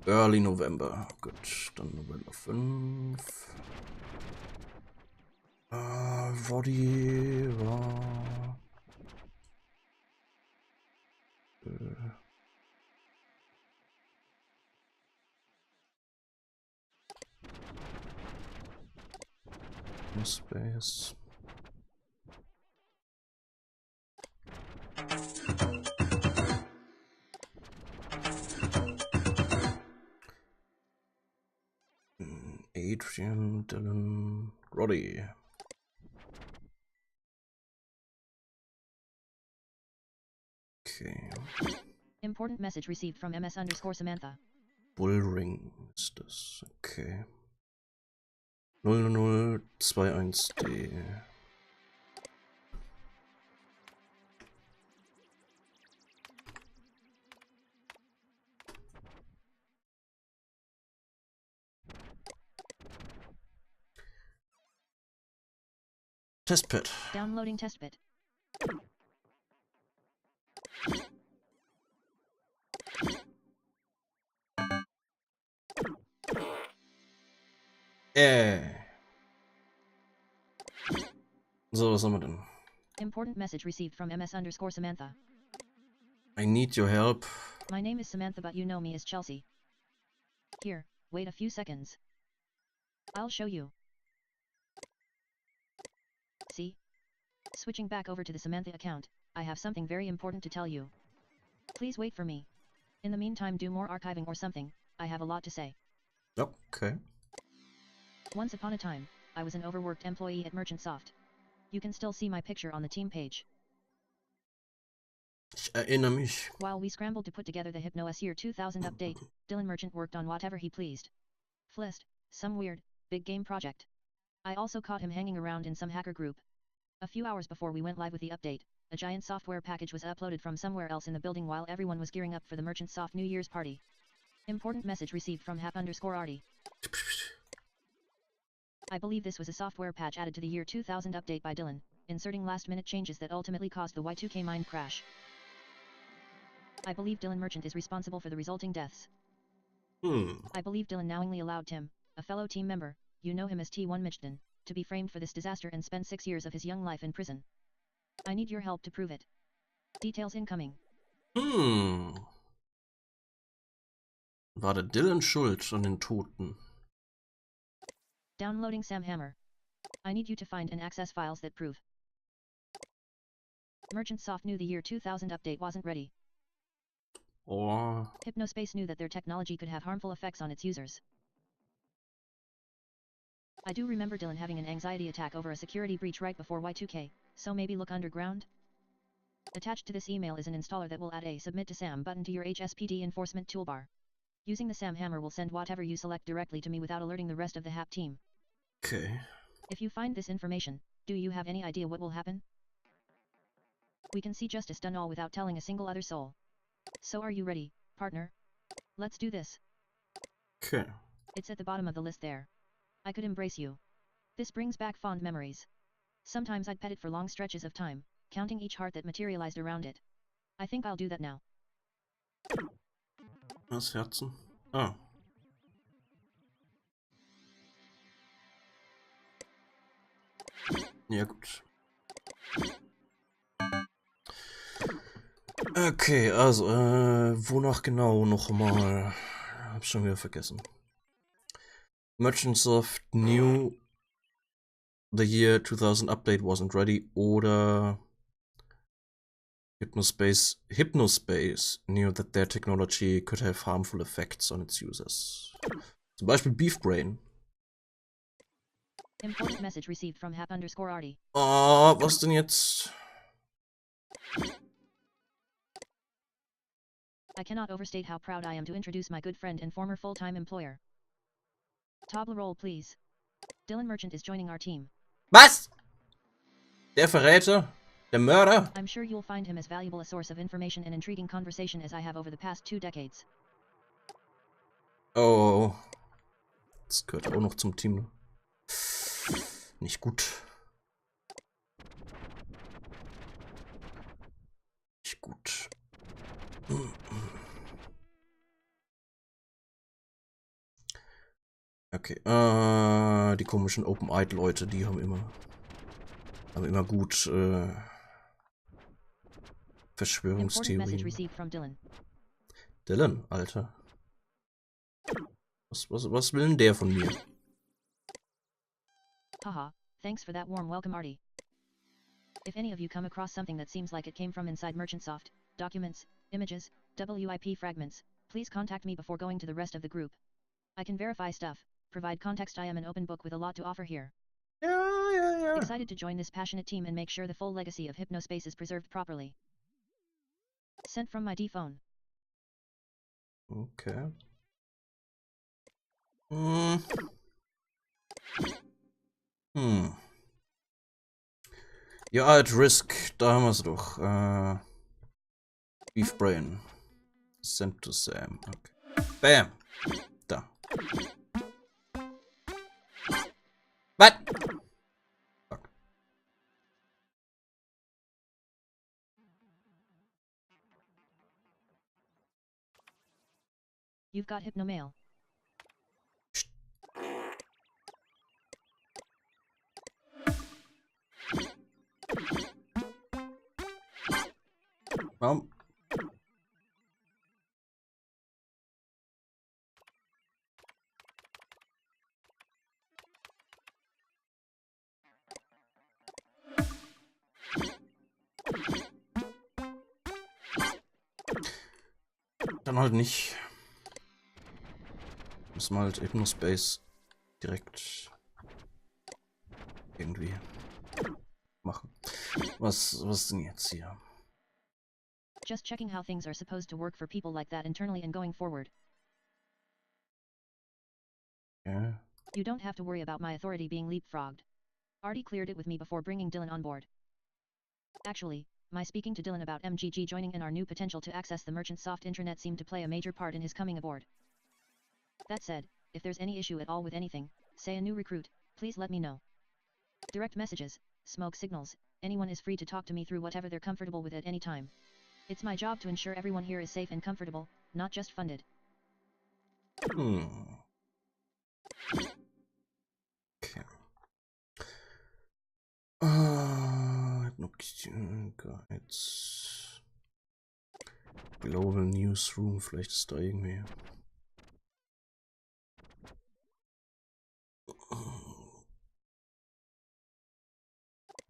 Early November. Gut, dann November 5. Roddy war... Hypnospace. Adrian, Dylan, Roddy. Okay. Important message received from MS_Samantha. Bullring ist das. Okay. 00021D. Testpad. Downloading testbit. So, was haben wir denn? Important message received from MS_Samantha. I need your help. My name is Samantha, but you know me as Chelsea. Here, wait a few seconds. I'll show you. See? Switching back over to the Samantha account, I have something very important to tell you. Please wait for me. In the meantime, do more archiving or something, I have a lot to say. Okay. Once upon a time, I was an overworked employee at Merchant Soft. You can still see my picture on the team page. Ich erinnere mich. While we scrambled to put together the Hier 2000 update, Dylan Merchant worked on whatever he pleased. Flist, some weird, big game project. I also caught him hanging around in some hacker group. A few hours before we went live with the update, a giant software package was uploaded from somewhere else in the building while everyone was gearing up for the Merchant Soft New Year's party. Important message received from Hap_Arty. I believe this was a software patch added to the Year 2000 update by Dylan, inserting last-minute changes that ultimately caused the Y2K mind crash. I believe Dylan Merchant is responsible for the resulting deaths. I believe Dylan knowingly allowed Tim, a fellow team member, you know him as T1 Michton, to be framed for this disaster and spend 6 years of his young life in prison. I need your help to prove it. Details incoming. War der Dylan schuld an den Toten? Downloading Sam Hammer. I need you to find and access files that prove. Merchant Soft knew the Year 2000 update wasn't ready. Oh. Hypnospace knew that their technology could have harmful effects on its users. I do remember Dylan having an anxiety attack over a security breach right before Y2K, so maybe look underground? Attached to this email is an installer that will add a Submit to SAM button to your HSPD enforcement toolbar. Using the SAM Hammer will send whatever you select directly to me without alerting the rest of the HAP team. Okay. If you find this information, do you have any idea what will happen? We can see justice done all without telling a single other soul. So are you ready, partner? Let's do this. Okay. It's at the bottom of the list there. I could embrace you. This brings back fond memories. Sometimes I'd pet it for long stretches of time, counting each heart that materialized around it. I think I'll do that now. Was Herzen? Ah. Ja, gut. Okay, also, wonach genau nochmal? Hab schon wieder vergessen. Merchant Soft knew the Year 2000 update wasn't ready oder Hypnospace knew that their technology could have harmful effects on its users. Zum Beispiel Beef Brain. Important message received from hap_arty. Oh, was denn jetzt? I cannot overstate how proud I am to introduce my good friend and former full-time employer. Table roll, please. Dylan Merchant is joining our team. Was? Der Verräter? Der Mörder? I'm sure you'll find him as valuable a source of information and intriguing conversation as I have over the past 2 decades. Oh. Das gehört auch noch zum Team. Nicht gut. Nicht gut. Okay. Die komischen Open-Eyed-Leute, die haben immer gut Verschwörungstheorien. Dylan, Alter. Was will denn der von mir? Haha, thanks for that warm welcome, Artie. If any of you come across something that seems like it came from inside Merchantsoft, documents, images, WIP fragments, please contact me before going to the rest of the group. I can verify stuff, provide context. I am an open book with a lot to offer here. Ja. Excited to join this passionate team and make sure the full legacy of Hypnospace is preserved properly. Sent from my D-phone. Okay. Ja, at risk, da haben wir es doch. Beef Brain. Sent to Sam. Okay. Bam. Da. Was? Fuck. You've got Hypnomail. Warum? Dann halt nicht. Müssen wir halt Hypnospace direkt irgendwie machen. Was denn jetzt hier? Just checking how things are supposed to work for people like that internally and going forward. Yeah. You don't have to worry about my authority being leapfrogged. Artie cleared it with me before bringing Dylan on board. Actually, my speaking to Dylan about MGG joining and our new potential to access the Merchantsoft intranet seemed to play a major part in his coming aboard. That said, if there's any issue at all with anything, say a new recruit, please let me know. Direct messages, smoke signals, anyone is free to talk to me through whatever they're comfortable with at any time. It's my job to ensure everyone here is safe and comfortable, not just funded. Okay. Guides. Global Newsroom, vielleicht ist da irgendwie.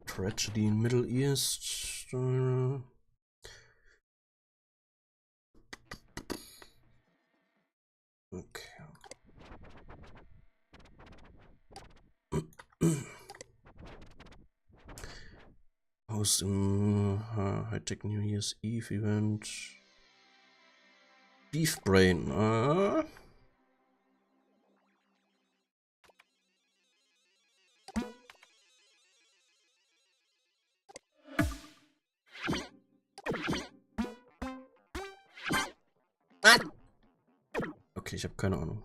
Tragedy in Middle East. Okay. Aus dem Hightech New Year's Eve Event. Beef Brain. Okay, ich habe keine Ahnung.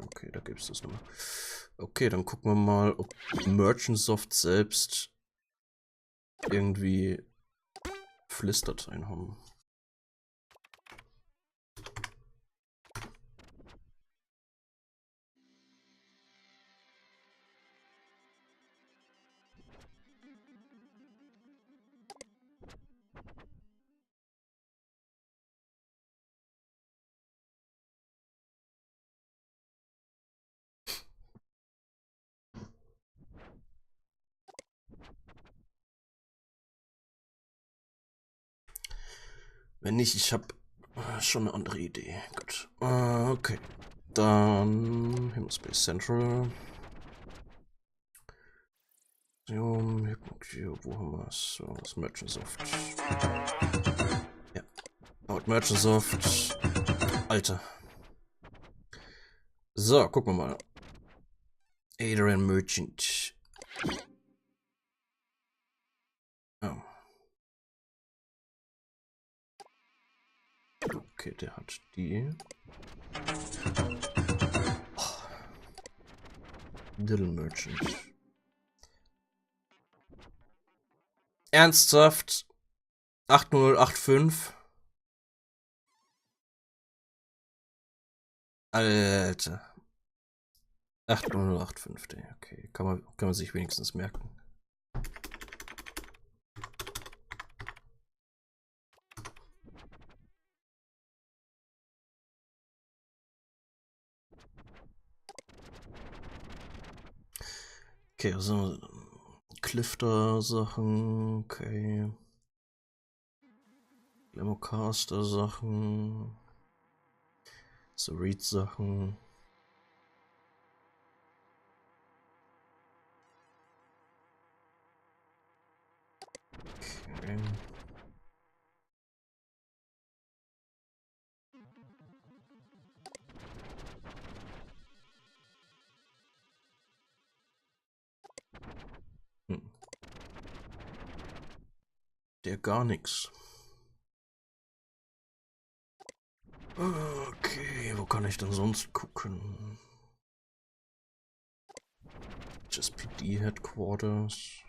Okay, da gibt es das nochmal. Okay, dann gucken wir mal, ob Merchantsoft selbst irgendwie Fliss-Dateien haben. Wenn nicht, ich habe schon eine andere Idee. Gut. Okay. Dann Hypnospace Central. Wo haben wir es? So, das Merchantsoft. Ja. Out Merchantsoft. Alter. So, gucken wir mal. Adrian Merchant. Oh. Okay, der hat die. Oh. Little Merchant. Ernsthaft? 8085? Alter. 8085, okay. Kann man sich wenigstens merken. Okay, also Clifter-Sachen, okay. Lemocaster-Sachen. So Read-Sachen. Okay. Der gar nichts. Okay, wo kann ich denn sonst gucken? SPD Headquarters.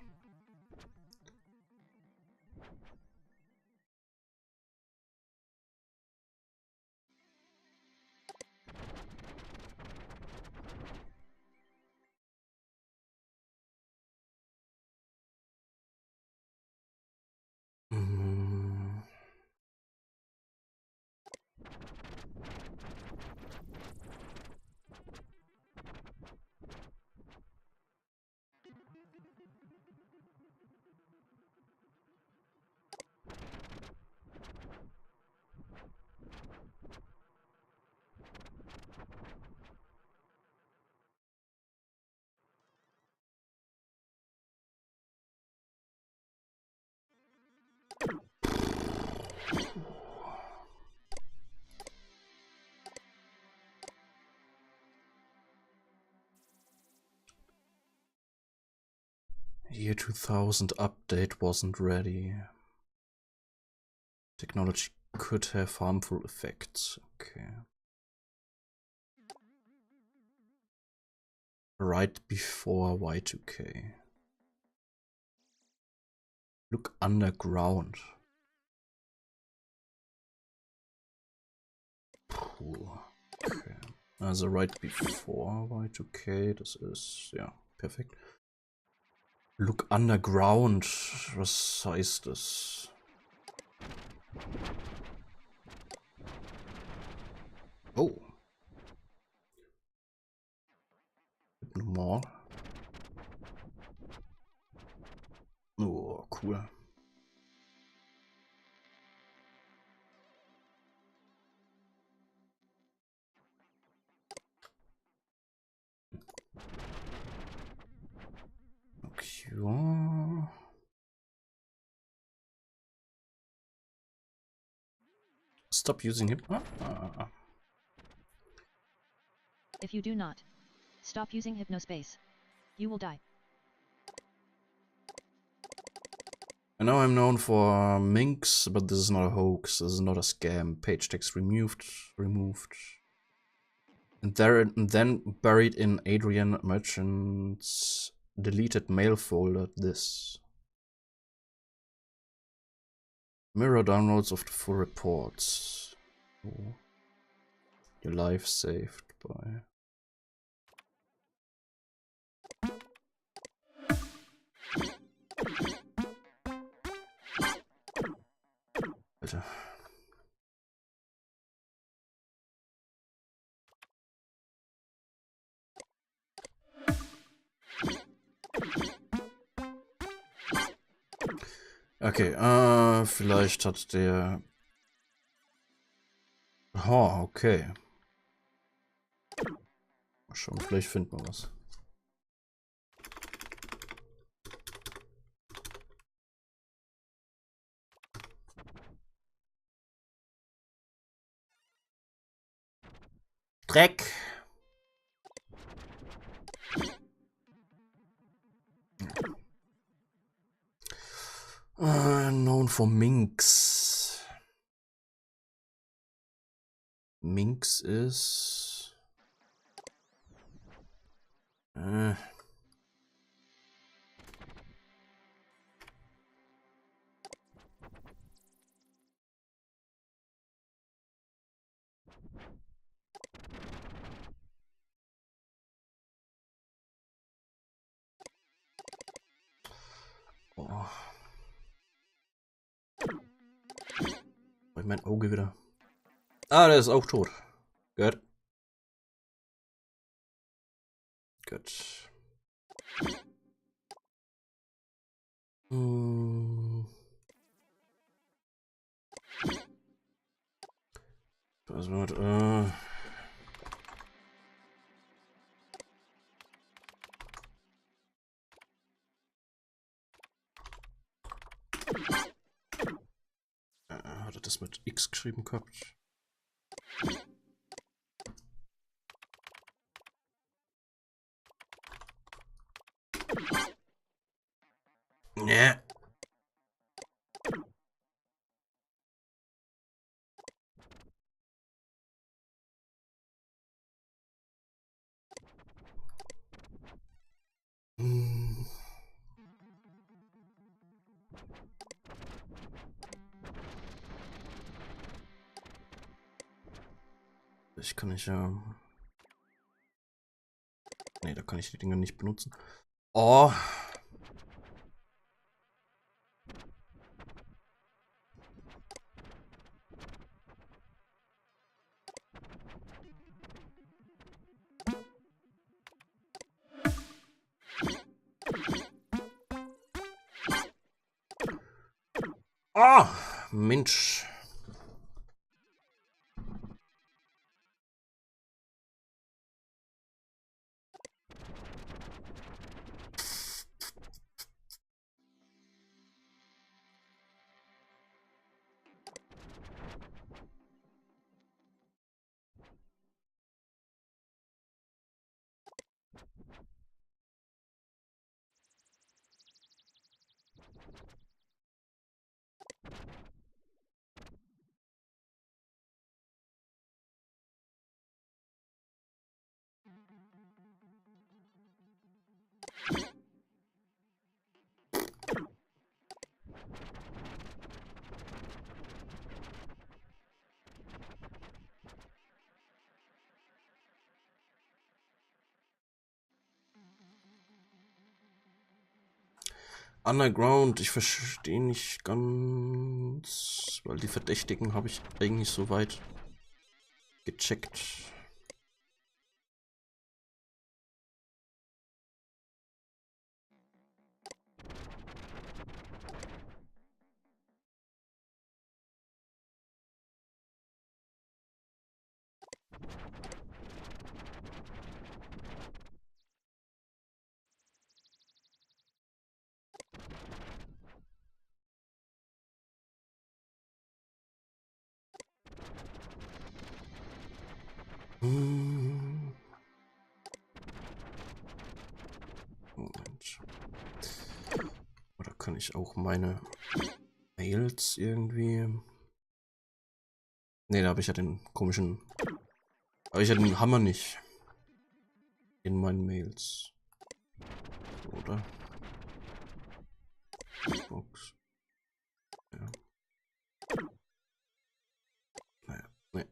Year 2000 update wasn't ready. Technology could have harmful effects. Okay. Right before Y2K. Look underground. Puh. Okay. Also right before Y2K, das ist, ja, perfekt. Look underground, was heißt das? Oh. More. Oh, cool. Okay. Stop using him. If you do not stop using Hypnospace, you will die. I know I'm known for minks, but this is not a hoax. This is not a scam. Page text removed. And then buried in Adrian Merchant's deleted mail folder. This. Mirror downloads of the full reports. Oh. Your life saved by. Alter. Okay, vielleicht hat der Aha, okay. Mal schauen, vielleicht finden wir was. Dreck! Known for minks. Minks ist... Oh. Mein Auge wieder. Ah, der ist auch tot. Gut. Gut. Was wird, hat er das mit X geschrieben gehabt? Nee. Ich kann nicht, ja. Nee, da kann ich die Dinger nicht benutzen. Oh. Ah, Mensch. Underground, ich verstehe nicht ganz, weil die Verdächtigen habe ich eigentlich soweit gecheckt. Moment. Oder kann ich auch meine Mails irgendwie... Ne, da habe ich ja den komischen... Aber ich ja den Hammer nicht. In meinen Mails. Oder? Box. Ja. Naja, ne.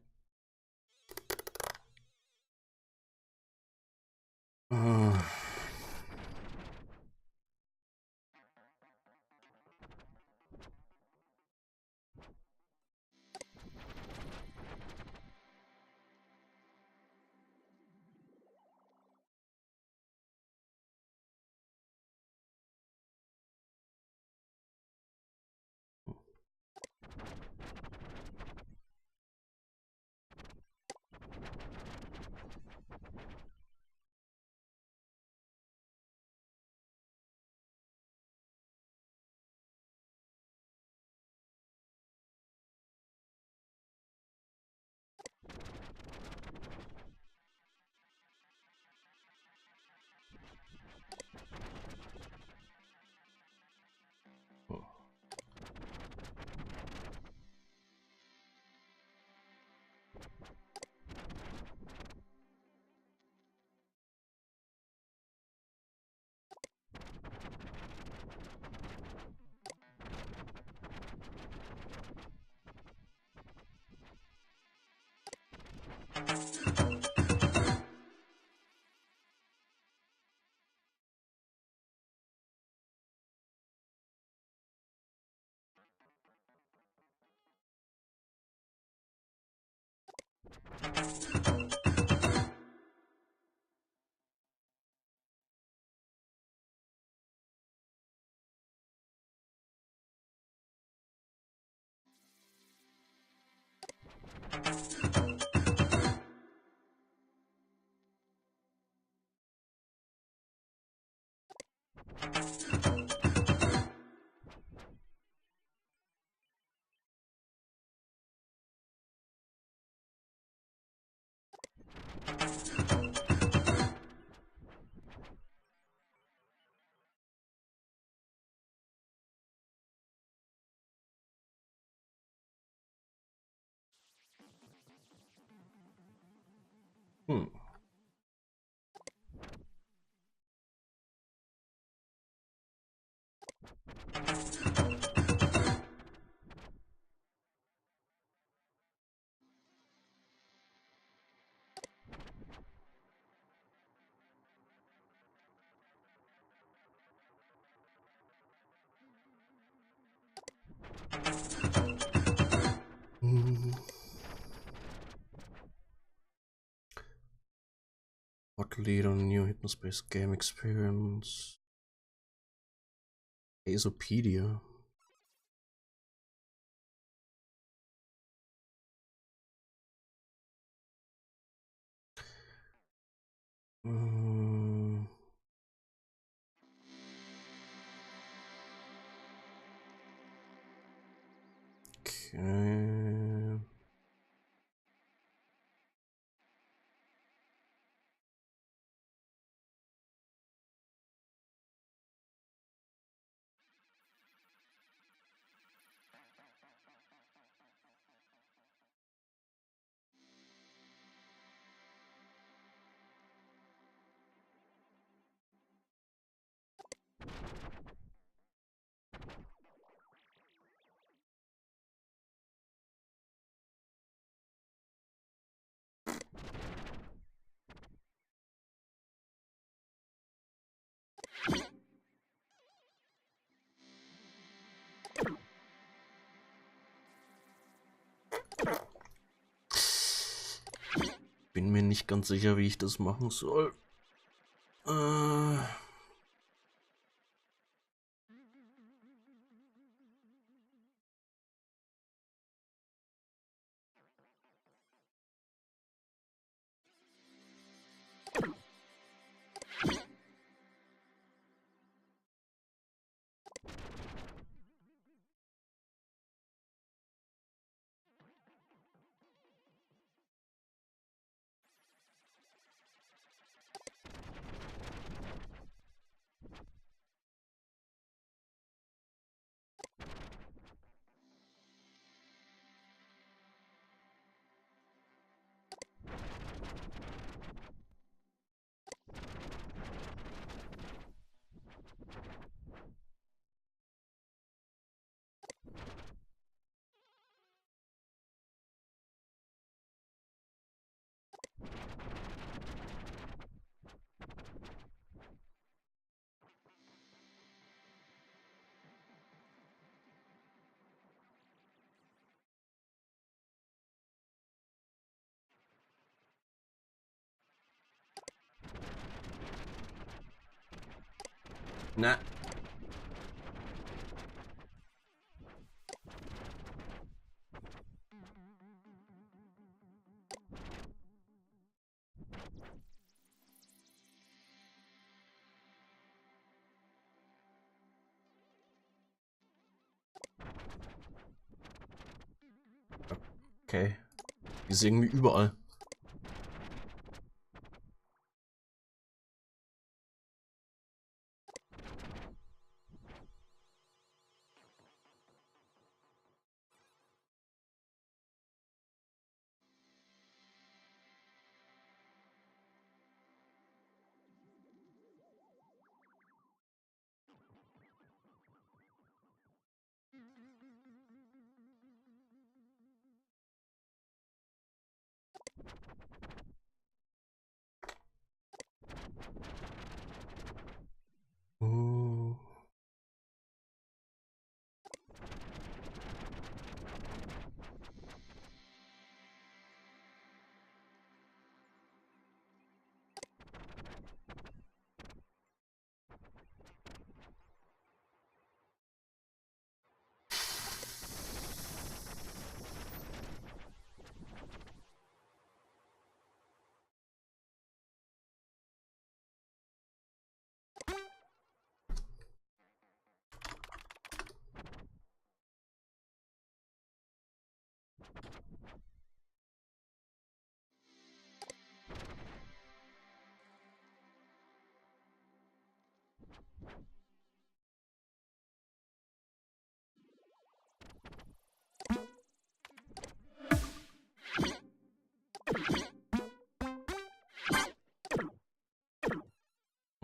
Hm. What lead on new Hypnospace game experience? Azopedia. Okay. Bin mir nicht ganz sicher, wie ich das machen soll. Na. Okay. Die ist irgendwie überall. Oh.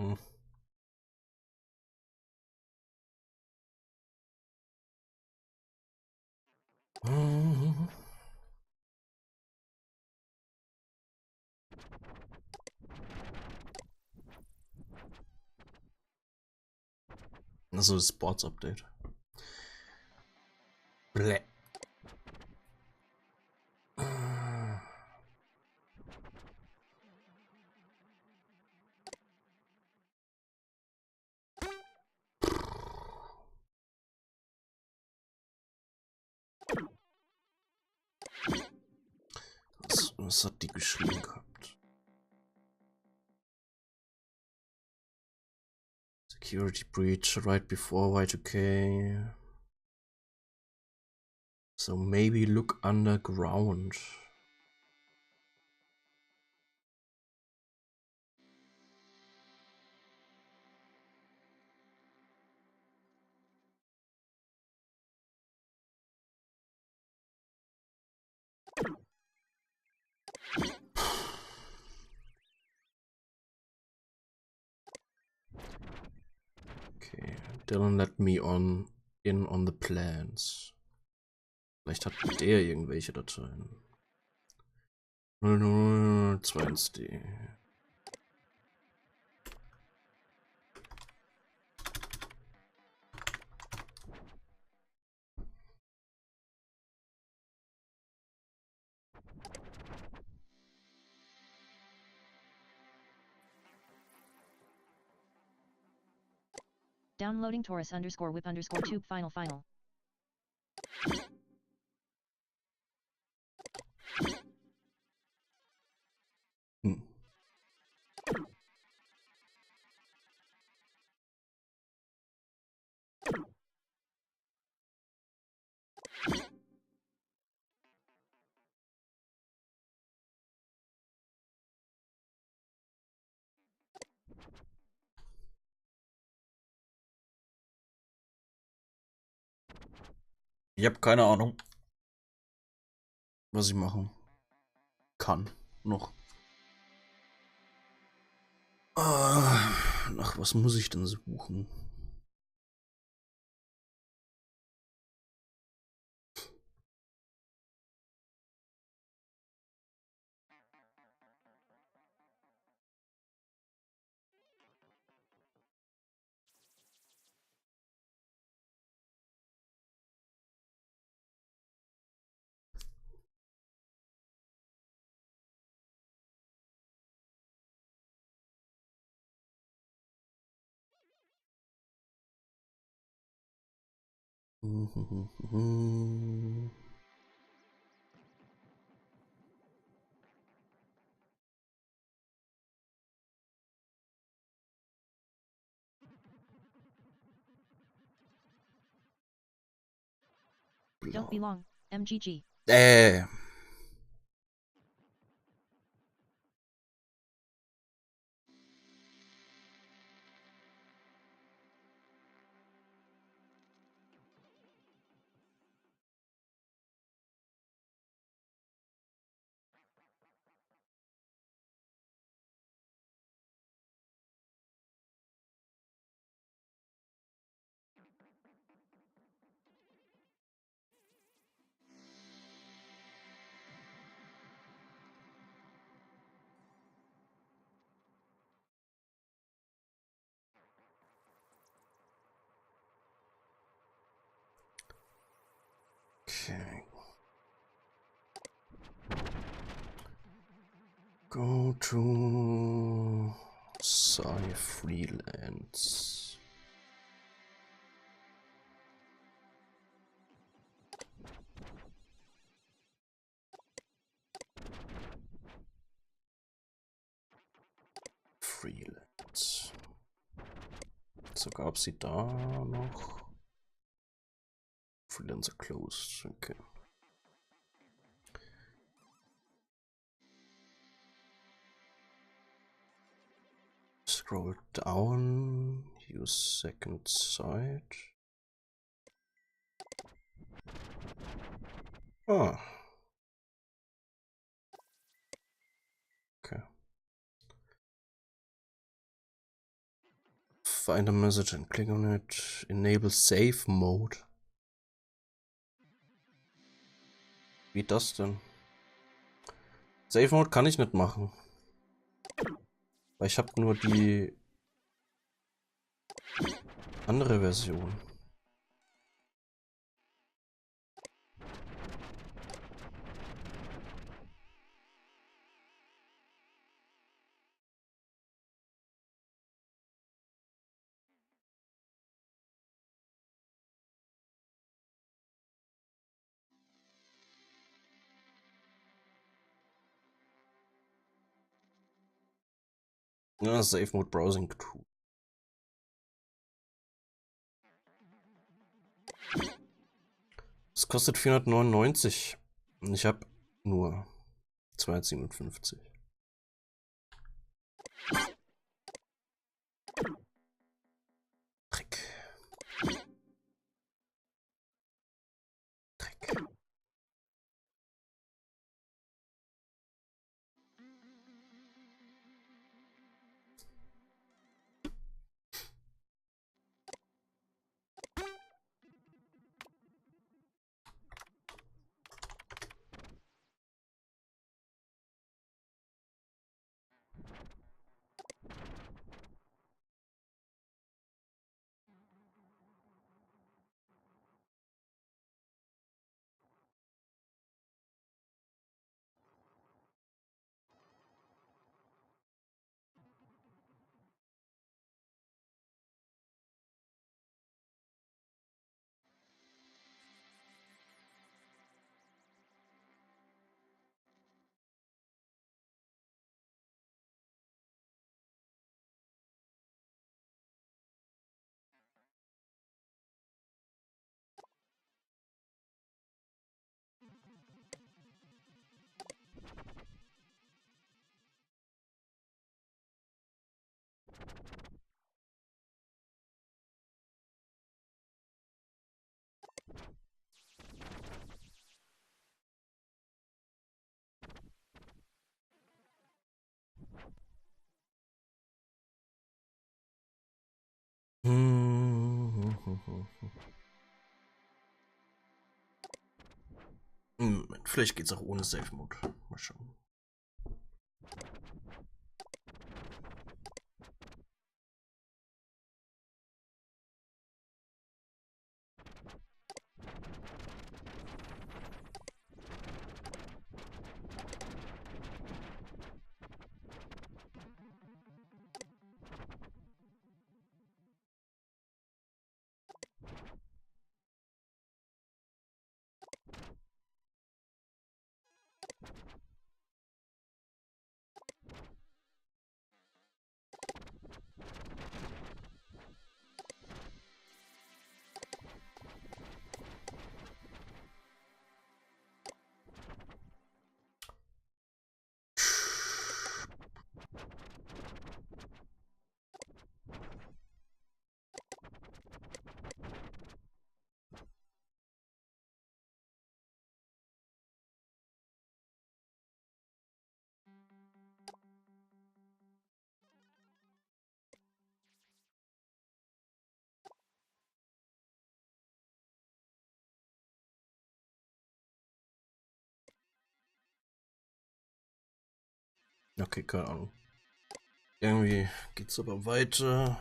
Hm. Also das Sports Update. Bleh. Was hat die geschrieben gehabt? Security breach right before Y2K. So maybe look underground. Okay, Dylan let me in on the plans. Vielleicht hat der irgendwelche Dateien. 002. Downloading Taurus _ whip _ tube final. Hm. Ich habe keine Ahnung, was ich machen kann. Noch. Nach was muss ich denn suchen? Don't be long, MGG. Okay. Go to Freelance. Freelance. So gab sie da noch. Freelancer closed. Okay. Scroll down. Use second site. Ah. Okay. Find a message and click on it. Enable Save Mode. Wie das denn? Save Mode kann ich nicht machen. Weil ich habe nur die andere Version. Ja, Save Mode Browsing Tool. Es kostet 499. Und ich habe nur 257. Trick. Trick. Vielleicht geht's auch ohne Save Mode. Mal schauen. Okay, keine Ahnung. Irgendwie geht's aber weiter.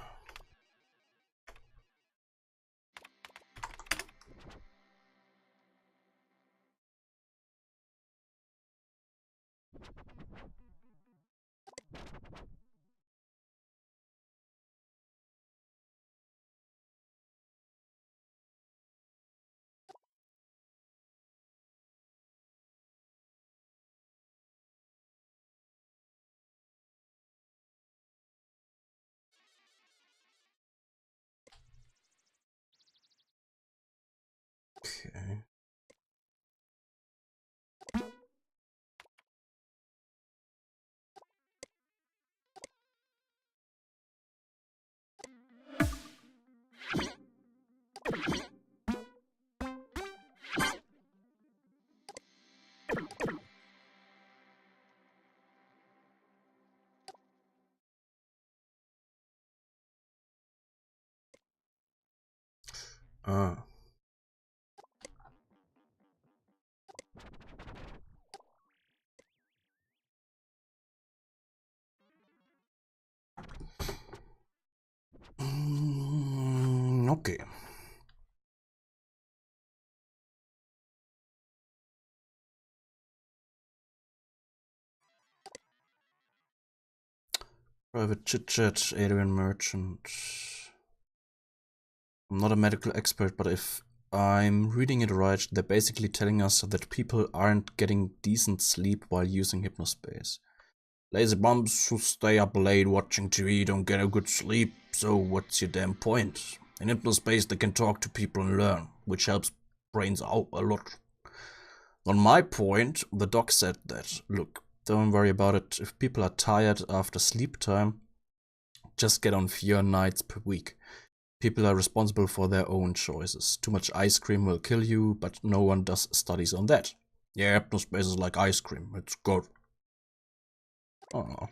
Okay. Ah. Okay. Private chit chat, Adrian Merchant. I'm not a medical expert, but if I'm reading it right, they're basically telling us that people aren't getting decent sleep while using Hypnospace. Lazy bums who stay up late watching TV don't get a good sleep, so what's your damn point? In Hypnospace they can talk to people and learn, which helps brains out a lot. On my point, the doc said that, look, don't worry about it. If people are tired after sleep time, just get on fewer nights per week. People are responsible for their own choices. Too much ice cream will kill you, but no one does studies on that. Yeah, Hypnospace is like ice cream. It's good. Oh.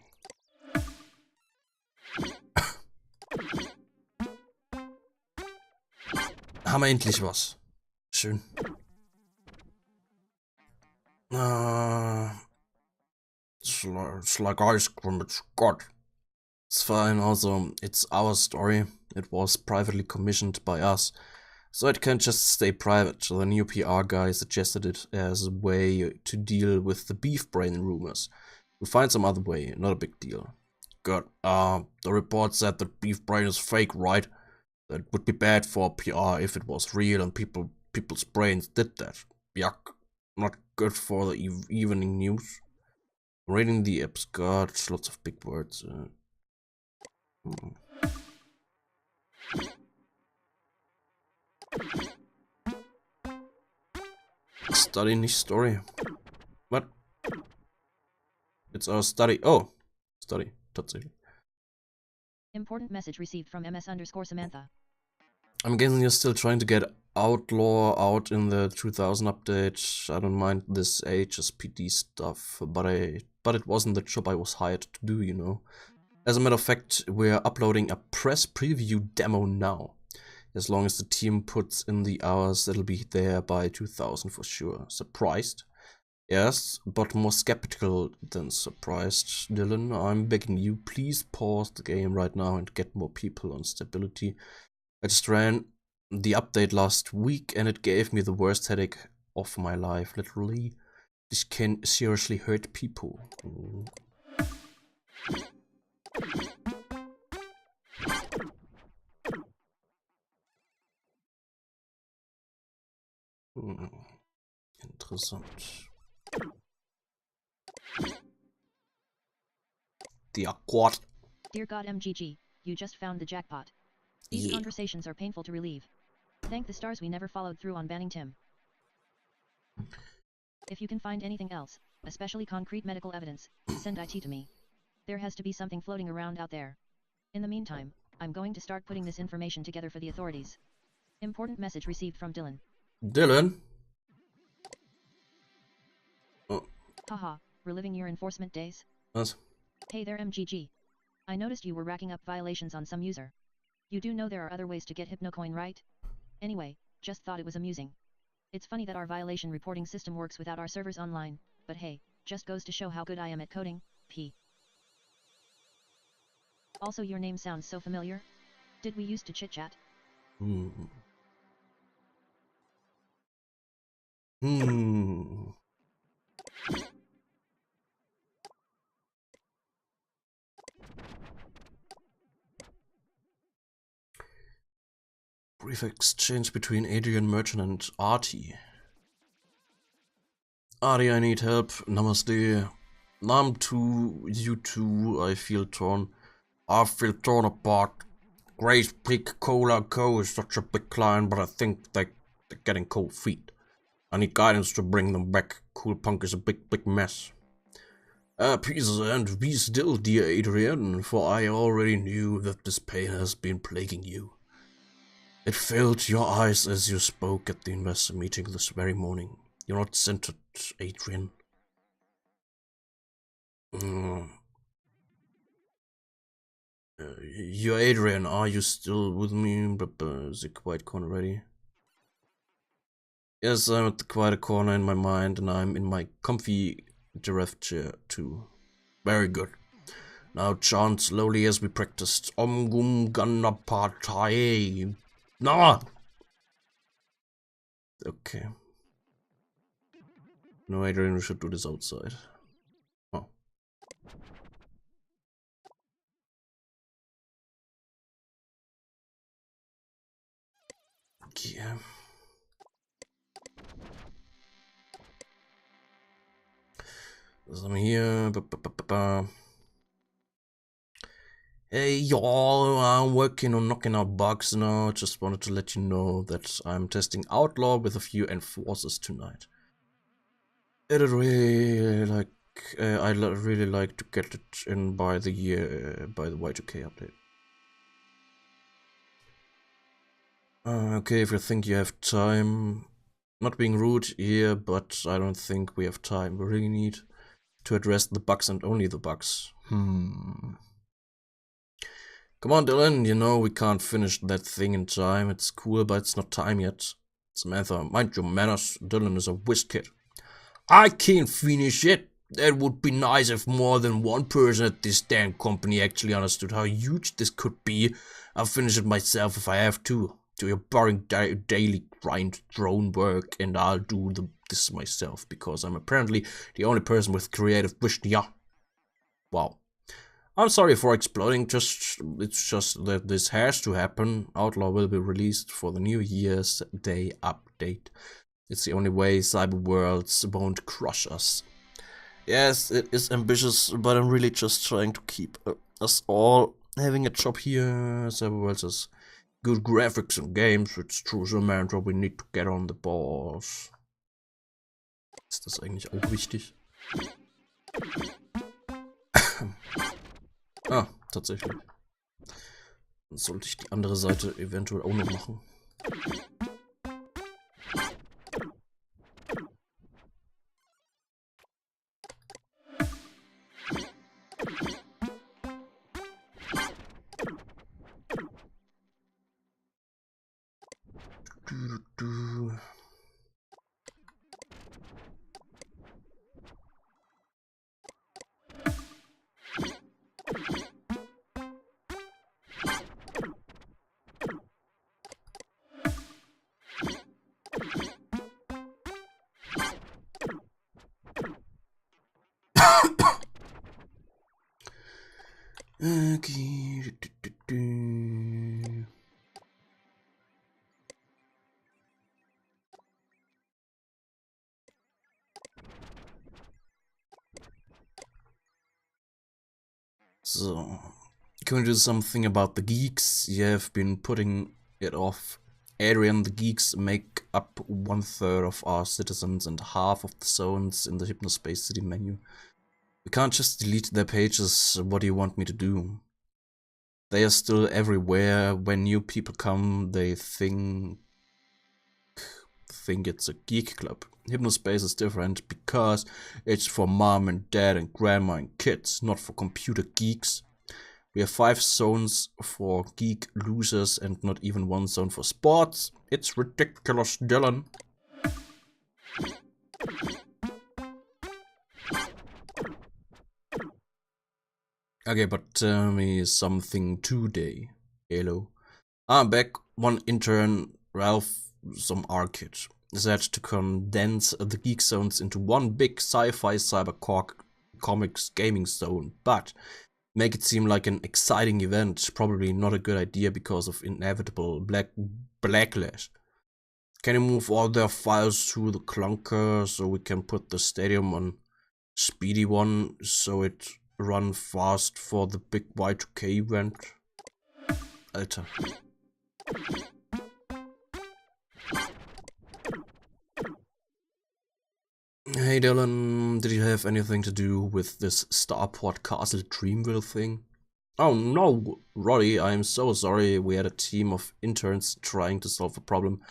Haben wir endlich was. Schön. It's like ice cream. It's good. It's fine. Also, it's our story. It was privately commissioned by us, so it can't just stay private. The new PR guy suggested it as a way to deal with the beef brain rumors. We'll find some other way, not a big deal. Good. The report said that beef brain is fake, right? That would be bad for PR if it was real and people's brains did that. Yuck. Not good for the evening news. Reading the apps, God, lots of big words. Study, nicht Story. What? It's our study. Oh, study. Tatsächlich. Important message received from MS_Samantha. I'm guessing you're still trying to get Outlaw out in the 2000 update. I don't mind this HSPD stuff, but it wasn't the job I was hired to do, you know. As a matter of fact, we're uploading a press preview demo now. As long as the team puts in the hours, it'll be there by 2000 for sure. Surprised? Yes, but more skeptical than surprised. Dylan, I'm begging you, please pause the game right now and get more people on stability. I just ran the update last week and it gave me the worst headache of my life, literally. This can seriously hurt people. Interessant. The Aquat. Dear God MGG, you just found the jackpot. These conversations are painful to relieve. Thank the stars we never followed through on banning Tim. If you can find anything else, especially concrete medical evidence, send IT to me. There has to be something floating around out there. In the meantime, I'm going to start putting this information together for the authorities. Important message received from Dylan. Dylan? Oh. Haha, reliving your enforcement days? What? Hey there MGG. I noticed you were racking up violations on some user. You do know there are other ways to get HypnoCoin, right? Anyway, just thought it was amusing. It's funny that our violation reporting system works without our servers online, but hey, just goes to show how good I am at coding, P. Also, your name sounds so familiar. Did we used to chit-chat? Brief exchange between Adrian Merchant and Artie. Artie, I need help. Namaste. Nam too, you too. I feel torn apart. Grace Peak Cola Co. is such a big client, but I think they're getting cold feet. I need guidance to bring them back. Cool Punk is a big mess. Peace and be still, dear Adrian, for I already knew that this pain has been plaguing you. It filled your eyes as you spoke at the investor meeting this very morning. You're not centered, Adrian. You're Adrian, are you still with me? Is it quite con already? Yes, I'm at the quieter corner in my mind, and I'm in my comfy giraffe chair too. Very good. Now chant slowly as we practiced. Om Gum Ganapataye. No! Okay. No, Adrian, we should do this outside. Oh. Yeah. So I'm here. Hey y'all, I'm working on knocking out bugs now. Just wanted to let you know that I'm testing Outlaw with a few enforcers tonight. I'd really really like to get it in by the Y2K update. Okay, if you think you have time. Not being rude here, but I don't think we have time. We really need to address the bugs and only the bugs. Come on, Dylan, you know we can't finish that thing in time. It's cool, but it's not time yet. Samantha, mind your manners. Dylan is a whiz kid. I can't finish it. It would be nice if more than one person at this damn company actually understood how huge this could be. I'll finish it myself if I have to. Do your boring daily grind drone work, and I'll do this myself because I'm apparently the only person with creative vision. Yeah. Wow. I'm sorry for exploding. It's just that this has to happen. Outlaw will be released for the New Year's Day update. It's the only way cyber worlds won't crush us. Yes, it is ambitious, but I'm really just trying to keep us all having a job here. Cyber worlds is good graphics and games. It's true, Samantha. We need to get on the balls. Ist das eigentlich auch wichtig? Ah, tatsächlich. Dann sollte ich die andere Seite eventuell auch noch machen. Okay. So, can we do something about the geeks? You have been putting it off. Adrian, the geeks make up 1/3 of our citizens and half of the zones in the Hypnospace city menu. We can't just delete their pages. What do you want me to do? They are still everywhere. When new people come, they think it's a geek club. Hypnospace is different because it's for mom and dad and grandma and kids, not for computer geeks. We have 5 zones for geek losers and not even 1 zone for sports. It's ridiculous, Dylan. Okay, but tell me something today. Hello. I'm back. One intern, Ralph, some arcade, said to condense the geek zones into one big sci-fi cybercore comics gaming zone, but make it seem like an exciting event. Probably not a good idea because of inevitable backlash. Can you move all their files to the clunker so we can put the stadium on speedy one so it run fast for the big Y2K event? Alter. Hey Dylan, did you have anything to do with this Starport Castle Dreamville thing? Oh no, Roddy, I'm so sorry. We had a team of interns trying to solve a problem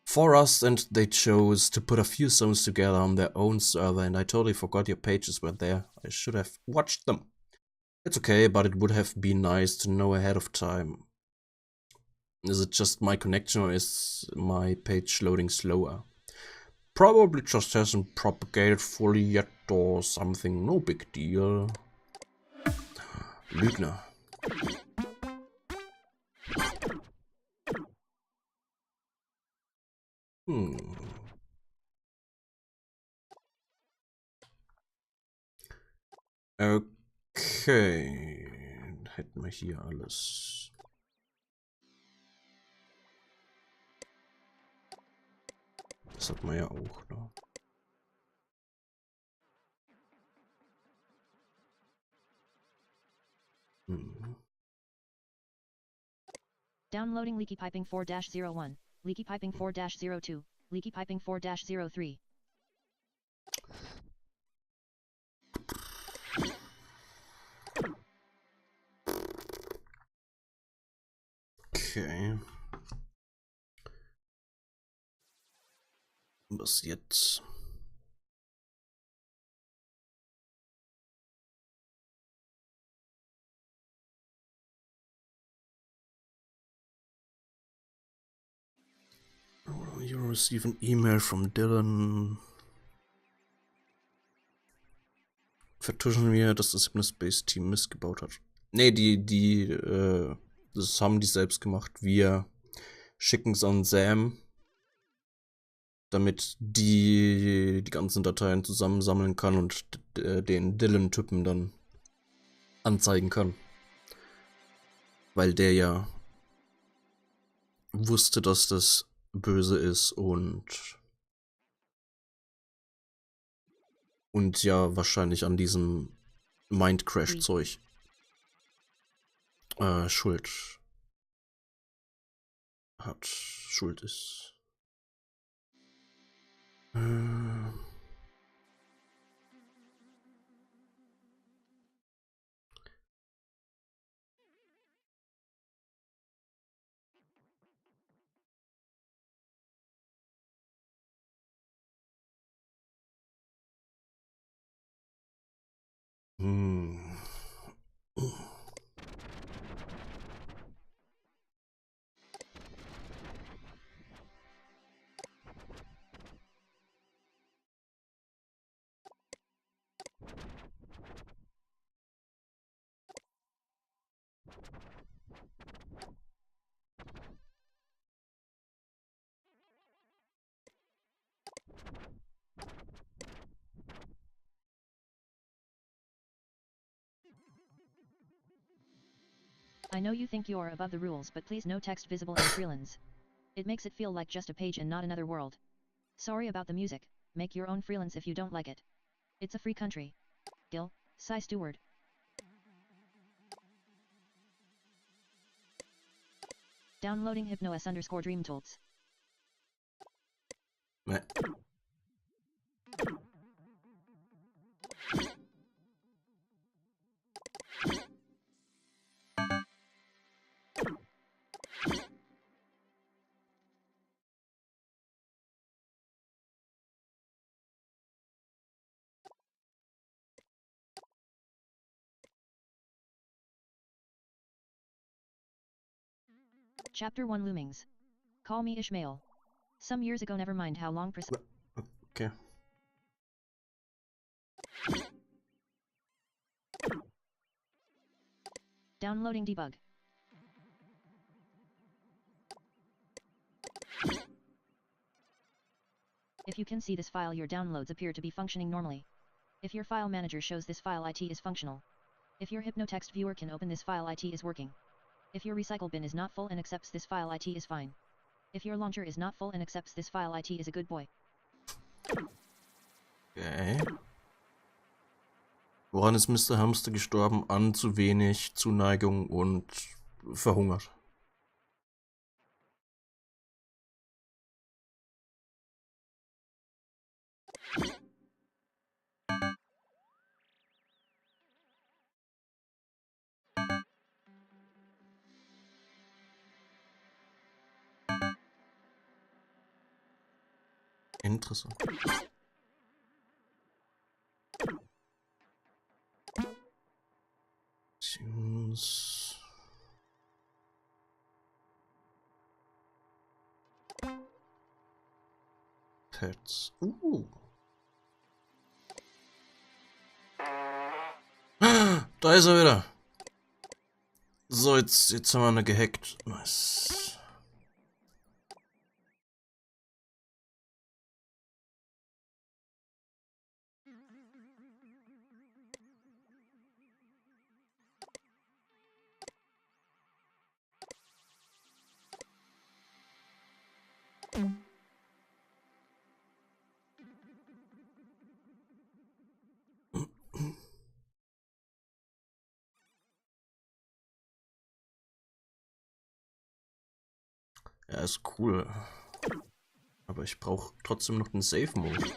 for us and they chose to put a few zones together on their own server and I totally forgot your pages were there. I should have watched them. It's okay, but it would have been nice to know ahead of time. Is it just my connection or is my page loading slower? probably just hasn't propagated fully yet or something. No big deal. Lügner. Okay. Dann hätten wir hier alles. Das hat man ja auch, ne? Downloading leaky piping 4-01, leaky piping 4-02, leaky piping 4-03. Okay. Was jetzt? You receive an email from Dylan. Vertuschen wir, dass das Hypnospace-Team missgebaut hat. Nee, das haben die selbst gemacht. Wir schicken es an Sam, damit die ganzen Dateien zusammensammeln kann und den Dylan-Typen dann anzeigen kann. Weil der ja wusste, dass das böse ist und ja wahrscheinlich an diesem Mind-Crash-Zeug Schuld ist. I know you think you're above the rules, but please no text visible in freelance. It makes it feel like just a page and not another world. Sorry about the music, make your own freelance if you don't like it. It's a free country. Gil, Cy Steward. Downloading hypnos_dreamtools. Chapter 1 Loomings. Call me Ishmael. Some years ago, never mind how long Okay. Downloading debug. If you can see this file, your downloads appear to be functioning normally. If your file manager shows this file, it is functional. If your hypnotext viewer can open this file, it is working. If your recycle bin is not full and accepts this file, it is fine. If your launcher is not full and accepts this file, it is a good boy. Okay. Woran ist Mr. Hamster gestorben? An zu wenig Zuneigung und verhungert. Interessant. Tunes. Cats. Da ist er wieder. So, jetzt haben wir eine gehackt. Nice. Ja, ist cool. Aber ich brauche trotzdem noch den Safe-Mode.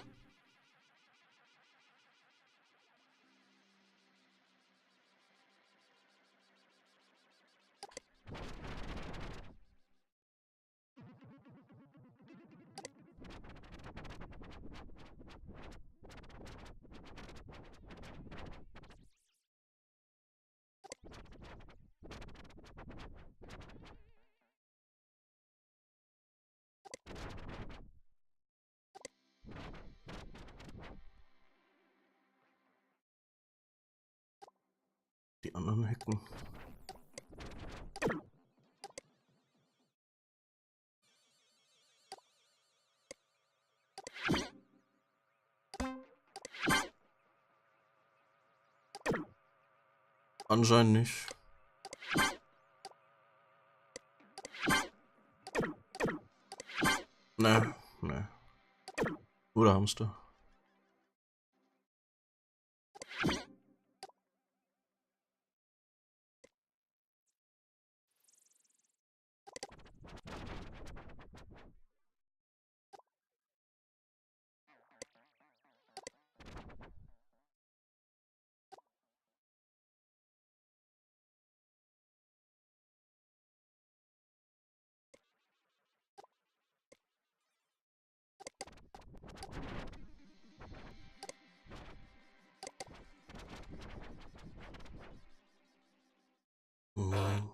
Die anderen hacken. Anscheinend nicht. Ne. Oder Hamster. Nein.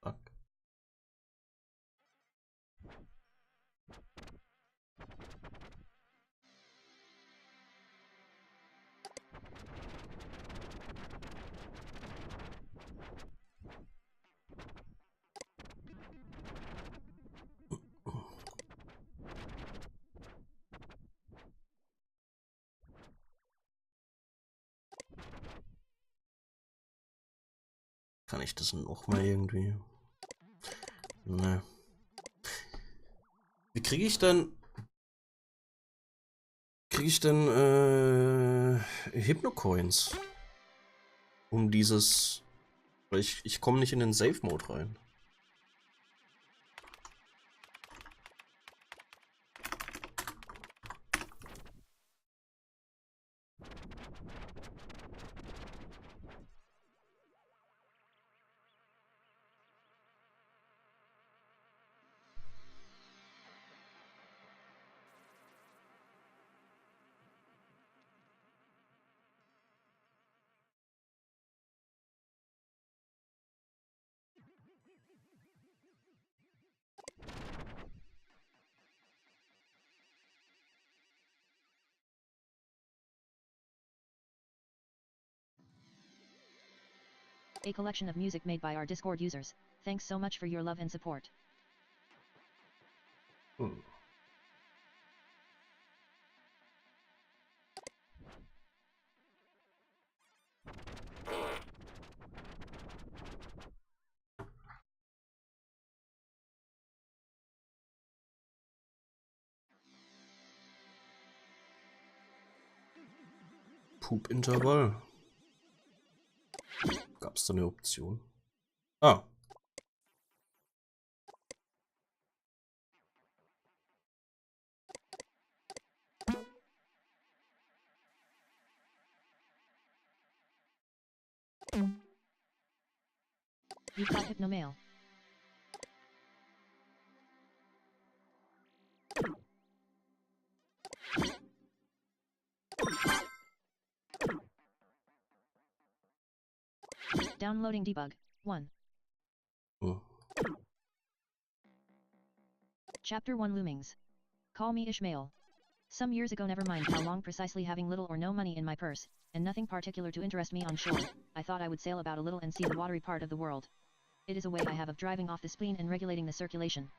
Fuck. Kann ich das noch mal irgendwie? Ne. Wie kriege ich denn Hypno-Coins? Um dieses... Weil ich komme nicht in den Safe-Mode rein. A collection of music made by our Discord users. Thanks so much for your love and support. Poop-Intervall. Gab es da eine Option? Ah. You've got Hypnomail. Downloading debug. 1. Hm. Chapter 1 Loomings. Call me Ishmael. Some years ago, never mind how long precisely, having little or no money in my purse, and nothing particular to interest me on shore, I thought I would sail about a little and see the watery part of the world. It is a way I have of driving off the spleen and regulating the circulation.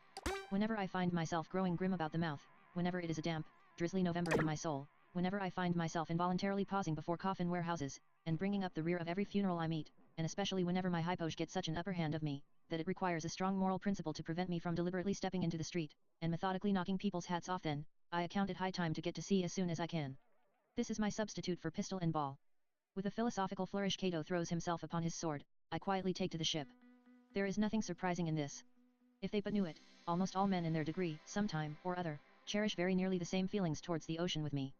Whenever I find myself growing grim about the mouth, whenever it is a damp, drizzly November in my soul, whenever I find myself involuntarily pausing before coffin warehouses, and bringing up the rear of every funeral I meet, and especially whenever my hypoge gets such an upper hand of me, that it requires a strong moral principle to prevent me from deliberately stepping into the street, and methodically knocking people's hats off, then, I account it high time to get to sea as soon as I can. This is my substitute for pistol and ball. With a philosophical flourish, Cato throws himself upon his sword. I quietly take to the ship. There is nothing surprising in this. If they but knew it, almost all men in their degree, sometime or other, cherish very nearly the same feelings towards the ocean with me.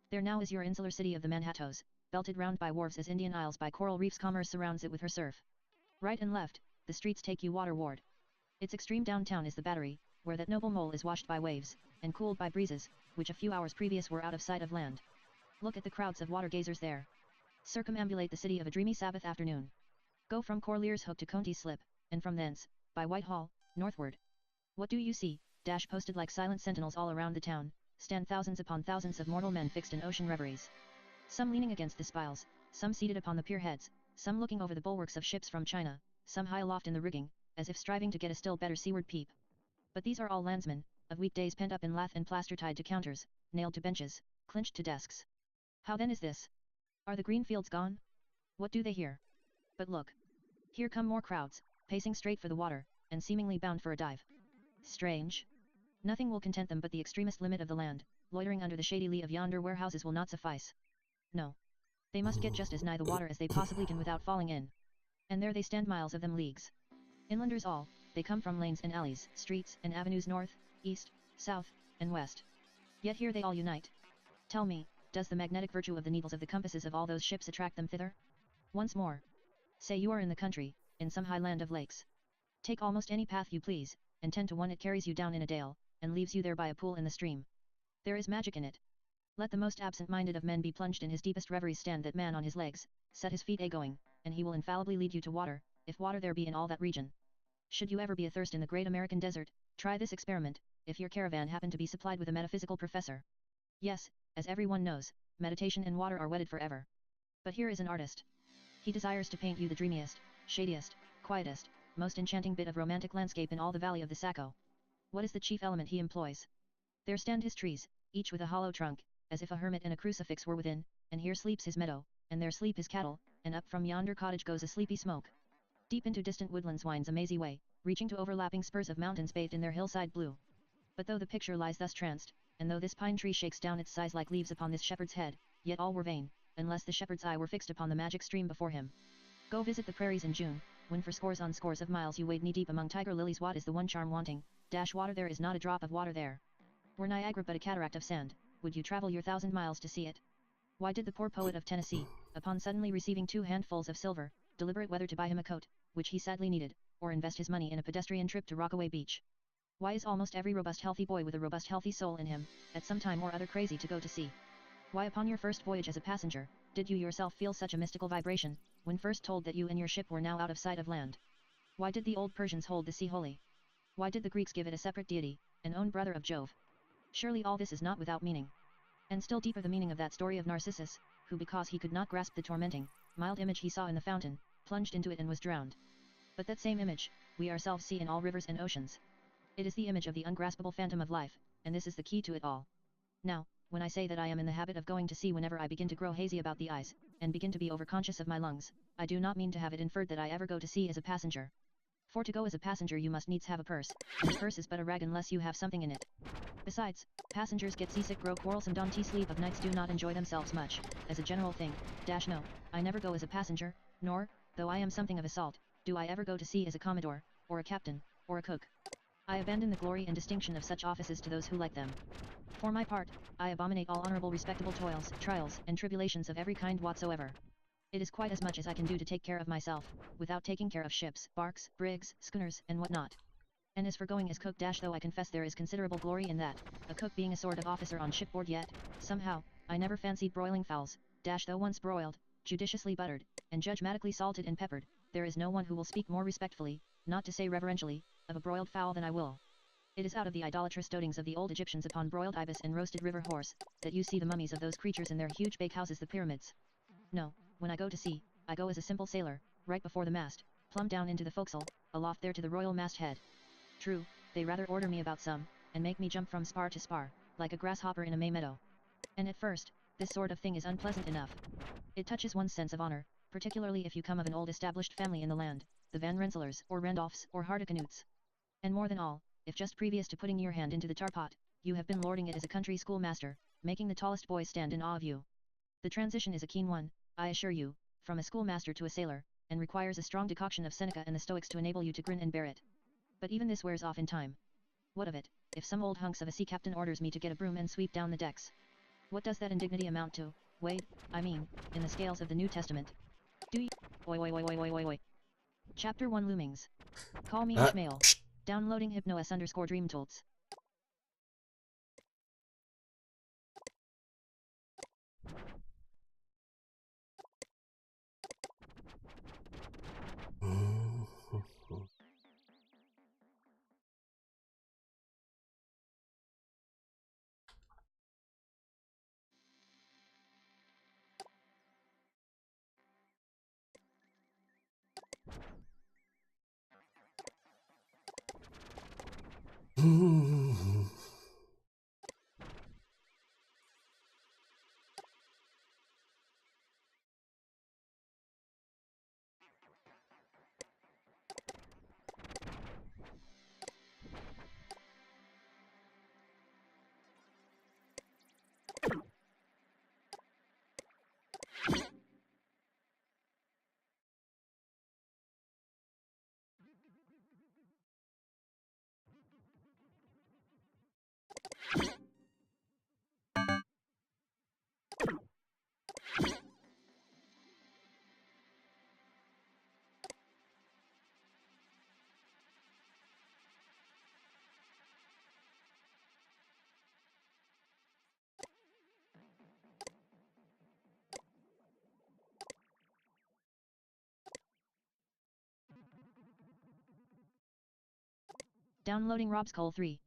There now is your insular city of the Manhattoes, belted round by wharves as Indian Isles by coral reefs. Commerce surrounds it with her surf. Right and left, the streets take you waterward. Its extreme downtown is the Battery, where that noble mole is washed by waves, and cooled by breezes, which a few hours previous were out of sight of land. Look at the crowds of water gazers there. Circumambulate the city of a dreamy Sabbath afternoon. Go from Corlear's Hook to Coney's Slip, and from thence, by Whitehall, northward. What do you see? Posted like silent sentinels all around the town, stand thousands upon thousands of mortal men fixed in ocean reveries. Some leaning against the spiles, some seated upon the pier heads, some looking over the bulwarks of ships from China, some high aloft in the rigging, as if striving to get a still better seaward peep. But these are all landsmen, of weekdays pent up in lath and plaster, tied to counters, nailed to benches, clinched to desks. How then is this? Are the green fields gone? What do they hear? But look. Here come more crowds, pacing straight for the water, and seemingly bound for a dive. Strange. Nothing will content them but the extremest limit of the land. Loitering under the shady lee of yonder warehouses will not suffice. No. They must get just as nigh the water as they possibly can without falling in. And there they stand, miles of them, leagues. Inlanders all, they come from lanes and alleys, streets and avenues, north, east, south, and west. Yet here they all unite. Tell me, does the magnetic virtue of the needles of the compasses of all those ships attract them thither? Once more. Say you are in the country, in some high land of lakes. Take almost any path you please, and 10 to 1 it carries you down in a dale, and leaves you there by a pool in the stream. There is magic in it. Let the most absent-minded of men be plunged in his deepest reveries, stand that man on his legs, set his feet a-going, and he will infallibly lead you to water, if water there be in all that region. Should you ever be athirst in the great American desert, try this experiment, if your caravan happen to be supplied with a metaphysical professor. Yes, as everyone knows, meditation and water are wedded forever. But here is an artist. He desires to paint you the dreamiest, shadiest, quietest, most enchanting bit of romantic landscape in all the valley of the Saco. What is the chief element he employs? There stand his trees, each with a hollow trunk, as if a hermit and a crucifix were within, and here sleeps his meadow, and there sleep his cattle, and up from yonder cottage goes a sleepy smoke. Deep into distant woodlands winds a mazy way, reaching to overlapping spurs of mountains bathed in their hillside blue. But though the picture lies thus tranced, and though this pine tree shakes down its sighs like leaves upon this shepherd's head, yet all were vain, unless the shepherd's eye were fixed upon the magic stream before him. Go visit the prairies in June, when for scores on scores of miles you wade knee-deep among tiger lilies. What is the one charm wanting? Water there is not a drop of water there. Were Niagara but a cataract of sand, would you travel your 1,000 miles to see it? Why did the poor poet of Tennessee, upon suddenly receiving 2 handfuls of silver, deliberate whether to buy him a coat, which he sadly needed, or invest his money in a pedestrian trip to Rockaway Beach? Why is almost every robust healthy boy with a robust healthy soul in him, at some time or other crazy to go to sea? Why upon your first voyage as a passenger, did you yourself feel such a mystical vibration, when first told that you and your ship were now out of sight of land? Why did the old Persians hold the sea holy? Why did the Greeks give it a separate deity, an own brother of Jove? Surely all this is not without meaning. And still deeper the meaning of that story of Narcissus, who, because he could not grasp the tormenting, mild image he saw in the fountain, plunged into it and was drowned. But that same image, we ourselves see in all rivers and oceans. It is the image of the ungraspable phantom of life, and this is the key to it all. Now, when I say that I am in the habit of going to sea whenever I begin to grow hazy about the eyes, and begin to be overconscious of my lungs, I do not mean to have it inferred that I ever go to sea as a passenger. For to go as a passenger you must needs have a purse, and a purse is but a rag unless you have something in it. Besides, passengers get seasick, grow quarrelsome, don't sleep of nights, do not enjoy themselves much. As a general thing, no, I never go as a passenger, nor, though I am something of a salt, do I ever go to sea as a commodore, or a captain, or a cook. I abandon the glory and distinction of such offices to those who like them. For my part, I abominate all honorable respectable toils, trials, and tribulations of every kind whatsoever. It is quite as much as I can do to take care of myself, without taking care of ships, barks, brigs, schooners, and what not. And as for going as cook though I confess there is considerable glory in that, a cook being a sort of officer on shipboard, yet, somehow, I never fancied broiling fowls, though once broiled, judiciously buttered, and judgmatically salted and peppered, there is no one who will speak more respectfully, not to say reverentially, of a broiled fowl than I will. It is out of the idolatrous doatings of the old Egyptians upon broiled ibis and roasted river horse, that you see the mummies of those creatures in their huge bakehouses, the pyramids. No, when I go to sea, I go as a simple sailor, right before the mast, plumb down into the forecastle, aloft there to the royal masthead. True, they rather order me about some, and make me jump from spar to spar, like a grasshopper in a May meadow. And at first, this sort of thing is unpleasant enough. It touches one's sense of honor, particularly if you come of an old established family in the land, the Van Rensselaers, or Randolphs, or Hardicanutes. And more than all, if just previous to putting your hand into the tar pot, you have been lording it as a country schoolmaster, making the tallest boys stand in awe of you. The transition is a keen one, I assure you, from a schoolmaster to a sailor, and requires a strong decoction of Seneca and the Stoics to enable you to grin and bear it. But even this wears off in time. What of it, if some old hunks of a sea captain orders me to get a broom and sweep down the decks? What does that indignity amount to, Wade, I mean, in the scales of the New Testament? Do you? Oi oi oi oi oi oi oi. Chapter 1 Loomings. Call me Ishmael. Downloading Hypnos_Dreamtools. Downloading Rob's Call 3.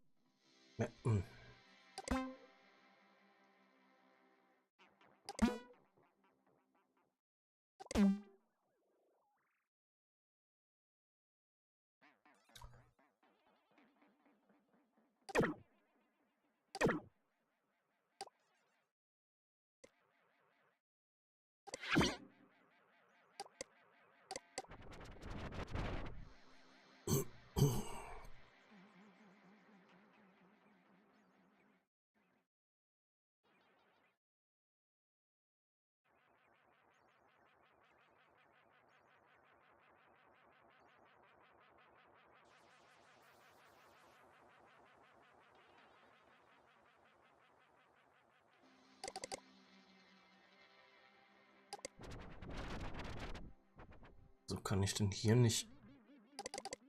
So kann ich denn hier nicht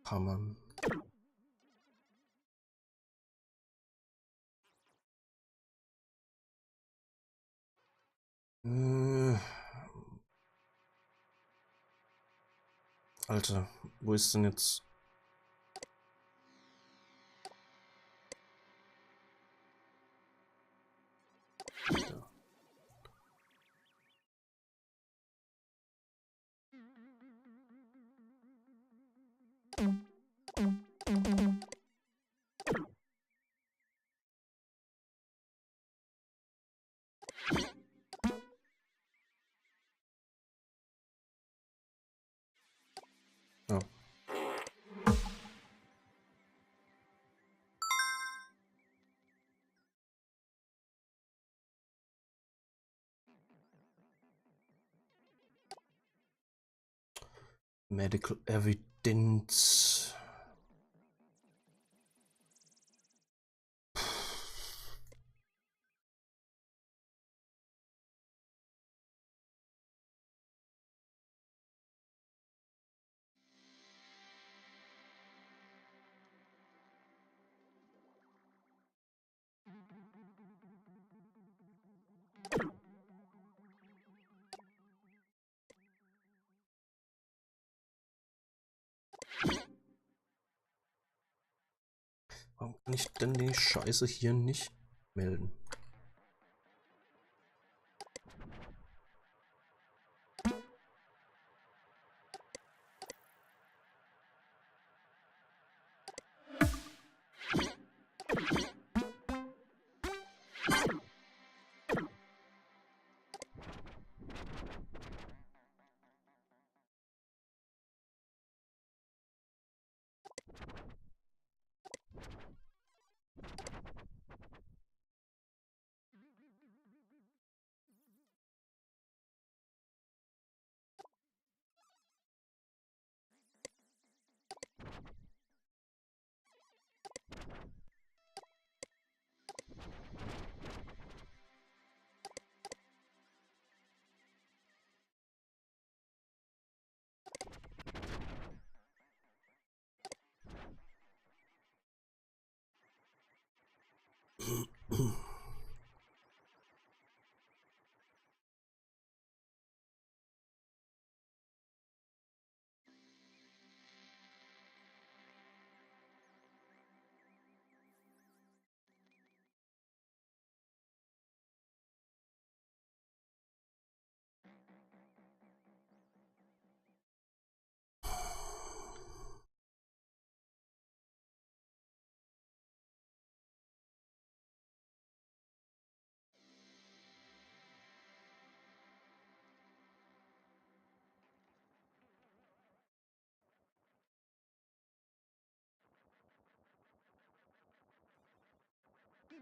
hammern. Alter, wo ist denn jetzt? Da. Oh. Medical evidence. Warum kann ich denn die Scheiße hier nicht melden?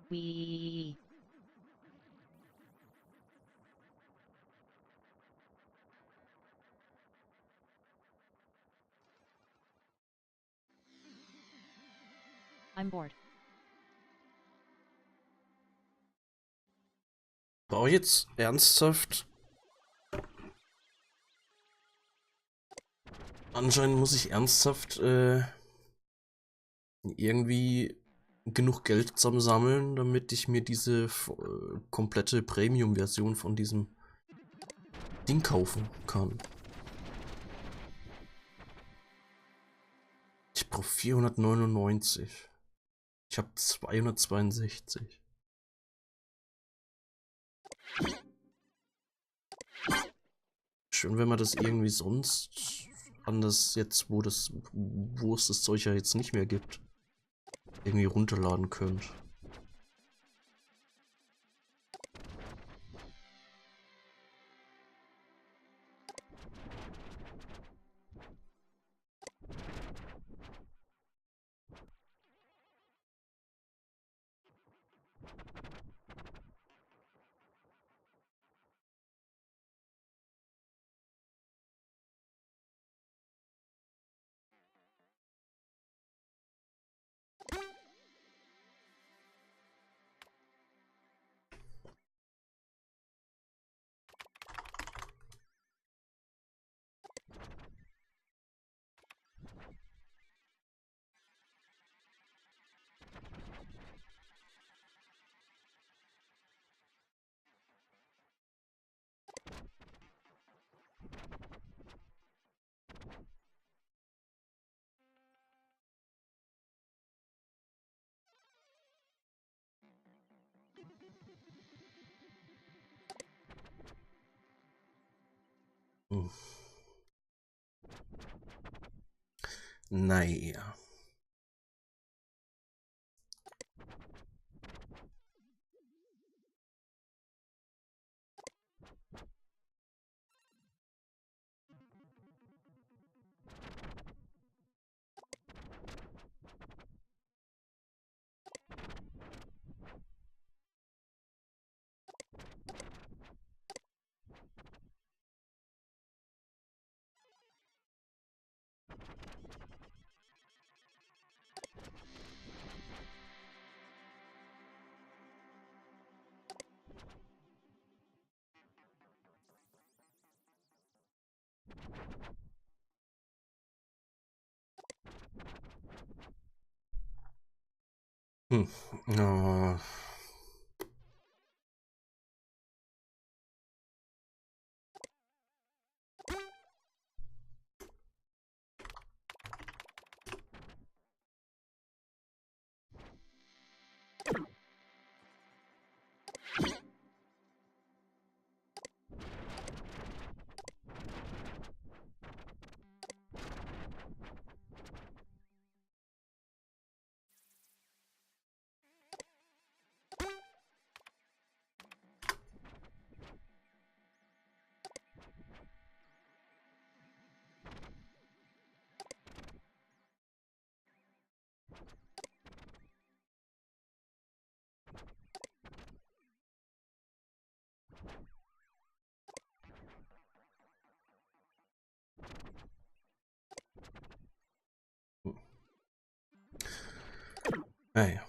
We. I'm bored. Brauche ich jetzt ernsthaft? Anscheinend muss ich ernsthaft irgendwie genug Geld zusammensammeln, damit ich mir diese komplette Premium-Version von diesem Ding kaufen kann. Ich brauche 499. Ich habe 262. Schön, wenn man das irgendwie sonst anders jetzt, wo es das Zeug ja jetzt nicht mehr gibt, irgendwie runterladen könnt. Hm. Naja. Oh. Hey.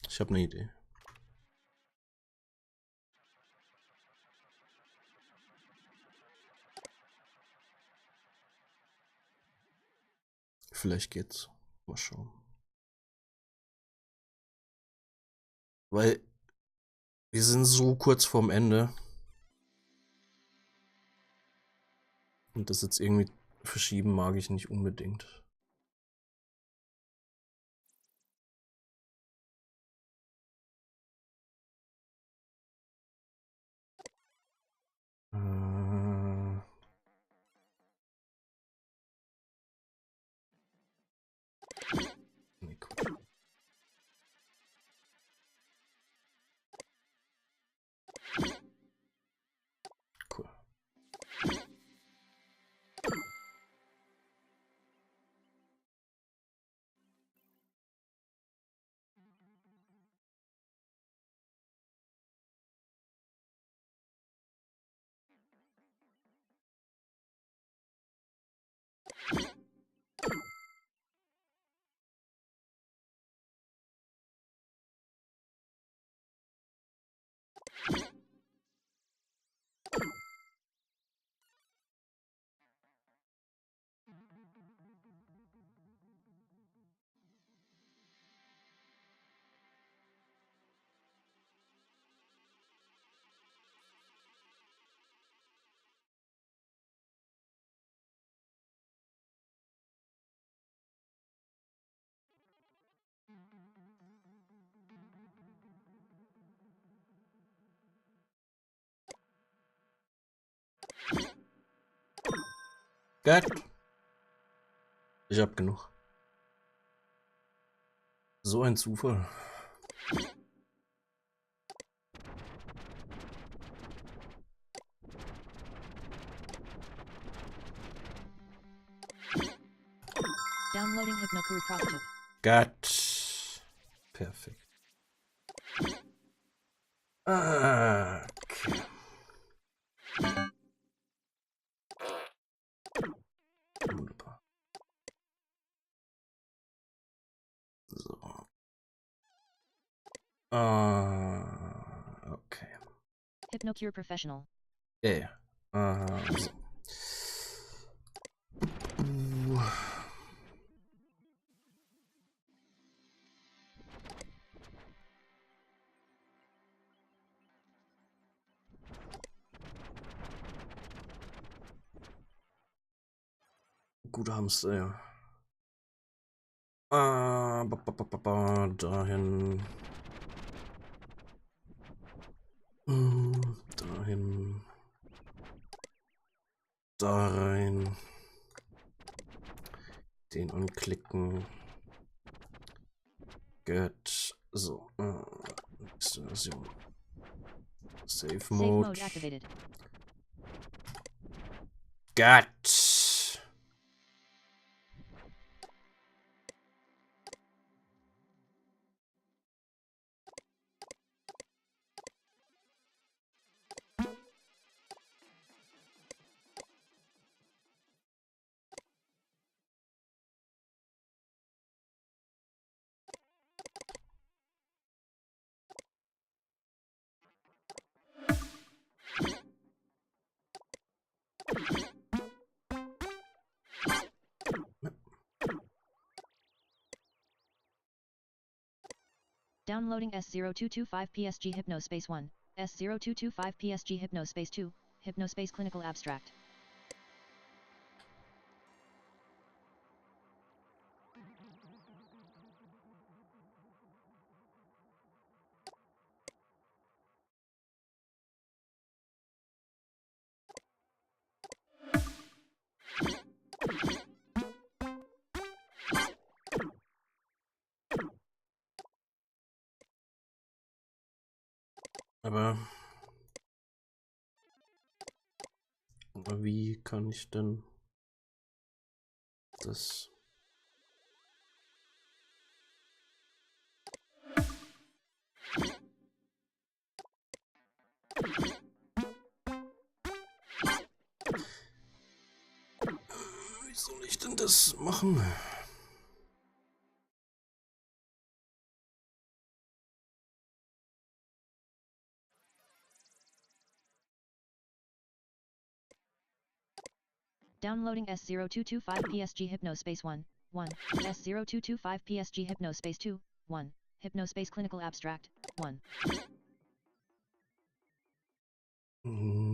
Ich habe eine Idee. Vielleicht geht's. Mal schauen. Weil wir sind so kurz vorm Ende. Und das jetzt irgendwie verschieben mag ich nicht unbedingt. Nee, Quatsch. Cool. Gut. Ich hab genug. So ein Zufall. Downloading Hypnocure Prototype. Gut. Perfekt. Okay. Wunderbar. So. Okay. Hypnocure Professional. Ja. So. Guter Hamster, ja. Dahin. Dahin. Da rein. Den anklicken. Gut. So. Nächste Version. Save Safe Mode. mode activated. Gut. Downloading S0225 PSG Hypnospace 1, S0225 PSG Hypnospace 2, Hypnospace Clinical Abstract. Aber wie kann ich denn das? Wie soll ich denn das machen? Downloading S0225 PSG Hypnospace 1, 1, S0225 PSG Hypnospace 2, 1, Hypnospace Clinical Abstract, 1.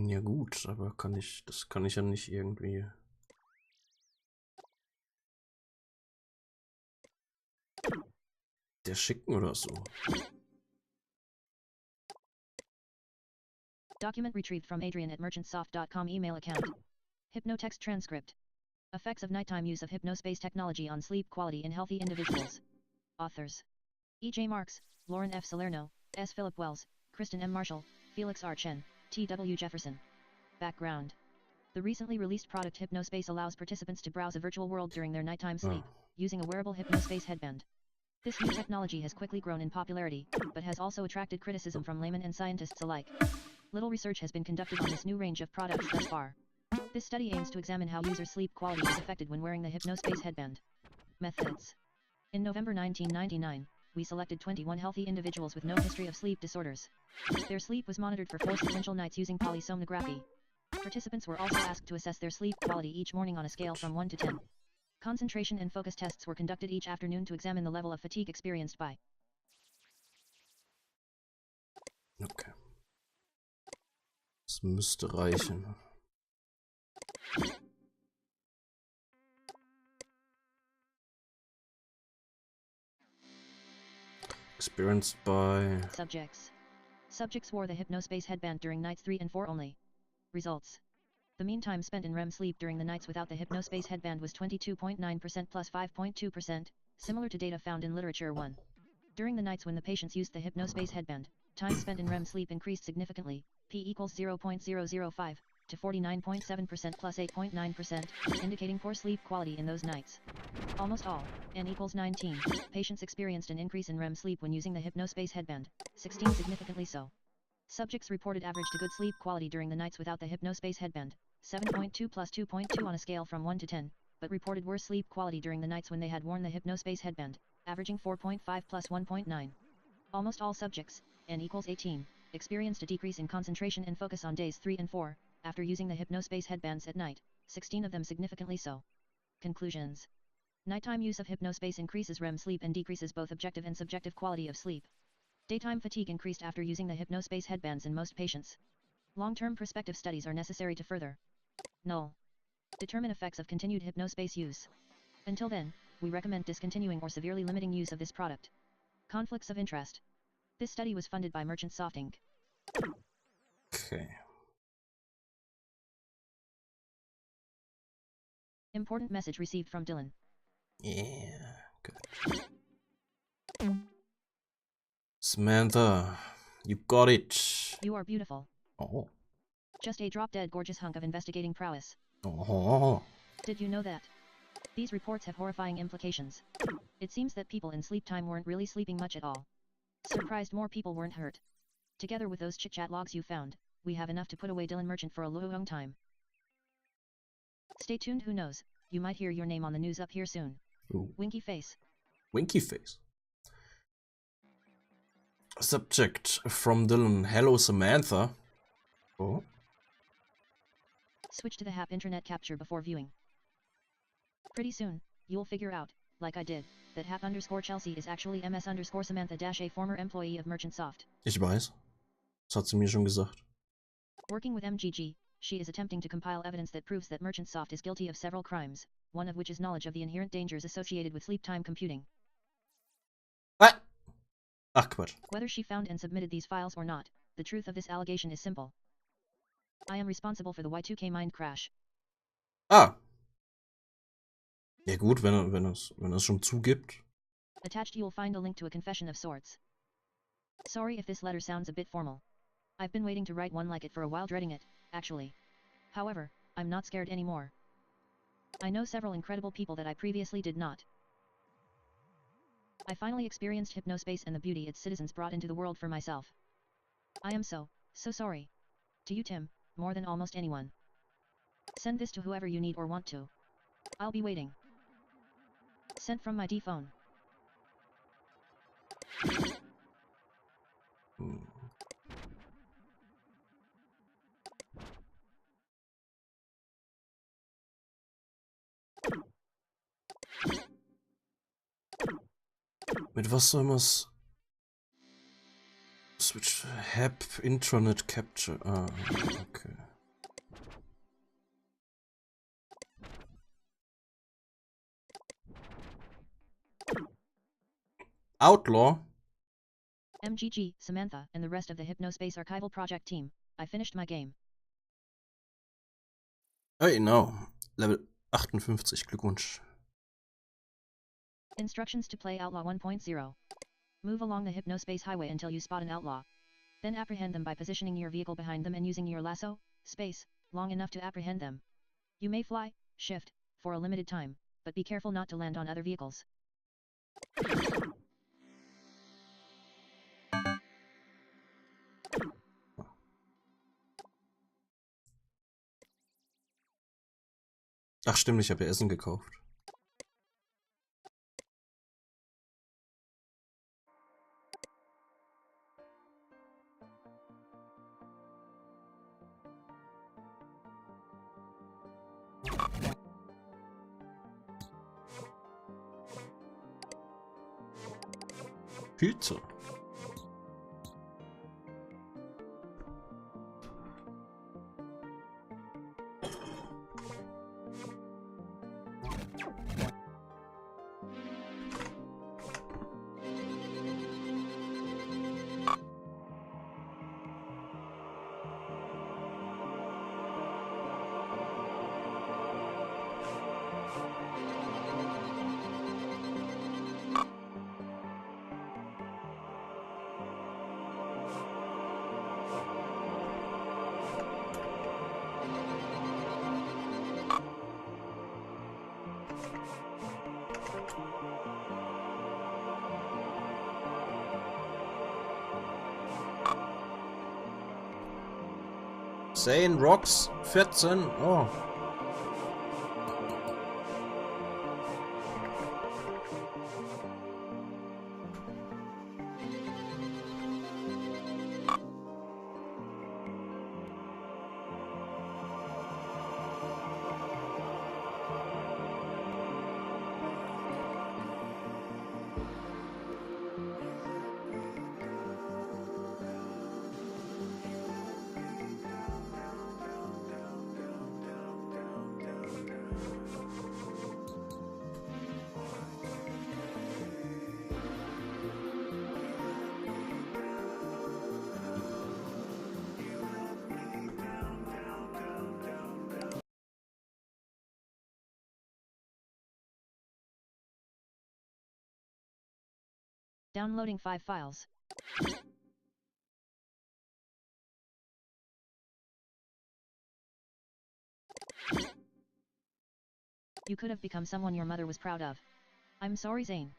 Ja gut, aber das kann ich ja nicht irgendwie. Der schicken oder so. Document retrieved from Adrian at merchantsoft.com email account. Hypnotext transcript. Effects of nighttime use of Hypnospace technology on sleep quality in healthy individuals. Authors: E. J. Marks, Lauren F. Salerno, S. Philip Wells, Kristen M. Marshall, Felix R. Chen, T. W. Jefferson. Background: the recently released product Hypnospace allows participants to browse a virtual world during their nighttime sleep, using a wearable Hypnospace headband. This new technology has quickly grown in popularity, but has also attracted criticism from laymen and scientists alike. Little research has been conducted on this new range of products thus far. This study aims to examine how users' sleep quality is affected when wearing the Hypnospace headband. Methods: in November 1999, we selected 21 healthy individuals with no history of sleep disorders. Their sleep was monitored for 4 sequential nights using polysomnography. Participants were also asked to assess their sleep quality each morning on a scale from 1 to 10. Concentration and focus tests were conducted each afternoon to examine the level of fatigue experienced by. Okay. Das müsste reichen. Experienced by Subjects. Subjects wore the Hypnospace headband during nights 3 and 4 only. Results: the mean time spent in REM sleep during the nights without the Hypnospace headband was 22.9% plus 5.2%, similar to data found in literature 1. During the nights when the patients used the Hypnospace headband, time spent in REM sleep increased significantly, p equals 0.005, to 49.7% plus 8.9%, indicating poor sleep quality in those nights. Almost all, n equals 19, patients experienced an increase in REM sleep when using the Hypnospace headband, 16 significantly so. Subjects reported average to good sleep quality during the nights without the Hypnospace headband, 7.2 plus 2.2 on a scale from 1 to 10, but reported worse sleep quality during the nights when they had worn the Hypnospace headband, averaging 4.5 plus 1.9. Almost all subjects, n equals 18, experienced a decrease in concentration and focus on days 3 and 4, after using the Hypnospace headbands at night, 16 of them significantly so. Conclusions: nighttime use of Hypnospace increases REM sleep and decreases both objective and subjective quality of sleep. Daytime fatigue increased after using the Hypnospace headbands in most patients. Long-term prospective studies are necessary to further determine effects of continued Hypnospace use. Until then, we recommend discontinuing or severely limiting use of this product. Conflicts of interest. This study was funded by Merchant Soft Inc. Okay. Important message received from Dylan. Yeah, good. Samantha, you got it. You are beautiful. Oh. Just a drop-dead gorgeous hunk of investigating prowess. Oh. Did you know that? These reports have horrifying implications. It seems that people in sleep time weren't really sleeping much at all. Surprised more people weren't hurt. Together with those chit-chat logs you found, we have enough to put away Dylan Merchant for a long time. Stay tuned, who knows, you might hear your name on the news up here soon. Ooh. Winky face. Winky face. Subject from Dylan. Hello, Samantha. Oh. Switch to the HAP internet capture before viewing. Pretty soon, you'll figure out, like I did, that Hap_Chelsea is actually MS_Samantha-A, former employee of Merchantsoft. Ich weiß. Das hat sie mir schon gesagt. Working with MGG, she is attempting to compile evidence that proves that Merchantsoft is guilty of several crimes, one of which is knowledge of the inherent dangers associated with sleep time computing. Ah! Ach, Quatsch. Whether she found and submitted these files or not, the truth of this allegation is simple. I am responsible for the Y2K mind crash. Ah! Ja gut, wenn er es schon zugibt. Attached you'll find a link to a confession of sorts. Sorry if this letter sounds a bit formal. I've been waiting to write one like it for a while, dreading it, actually. However, I'm not scared anymore. I know several incredible people that I previously did not. I finally experienced Hypnospace and the beauty its citizens brought into the world for myself. I am so sorry. To you, Tim, more than almost anyone. Send this to whoever you need or want to. I'll be waiting. Sent from my D phone. Mit was soll man's? Switch Hap Intranet Capture. Ah, okay. Outlaw? MGG, Samantha, and the rest of the Hypnospace archival project team, I finished my game. Hey, no. Level 58, Glückwunsch. Instructions to play Outlaw 1.0. Move along the Hypnospace highway until you spot an outlaw. Then apprehend them by positioning your vehicle behind them and using your lasso, space, long enough to apprehend them. You may fly, shift, for a limited time, but be careful not to land on other vehicles. Ach stimmt, ich habe ja Essen gekauft. Pizza. Zane Rocks 14. Oh. Downloading 5 files. You could have become someone your mother was proud of. I'm sorry, Zane.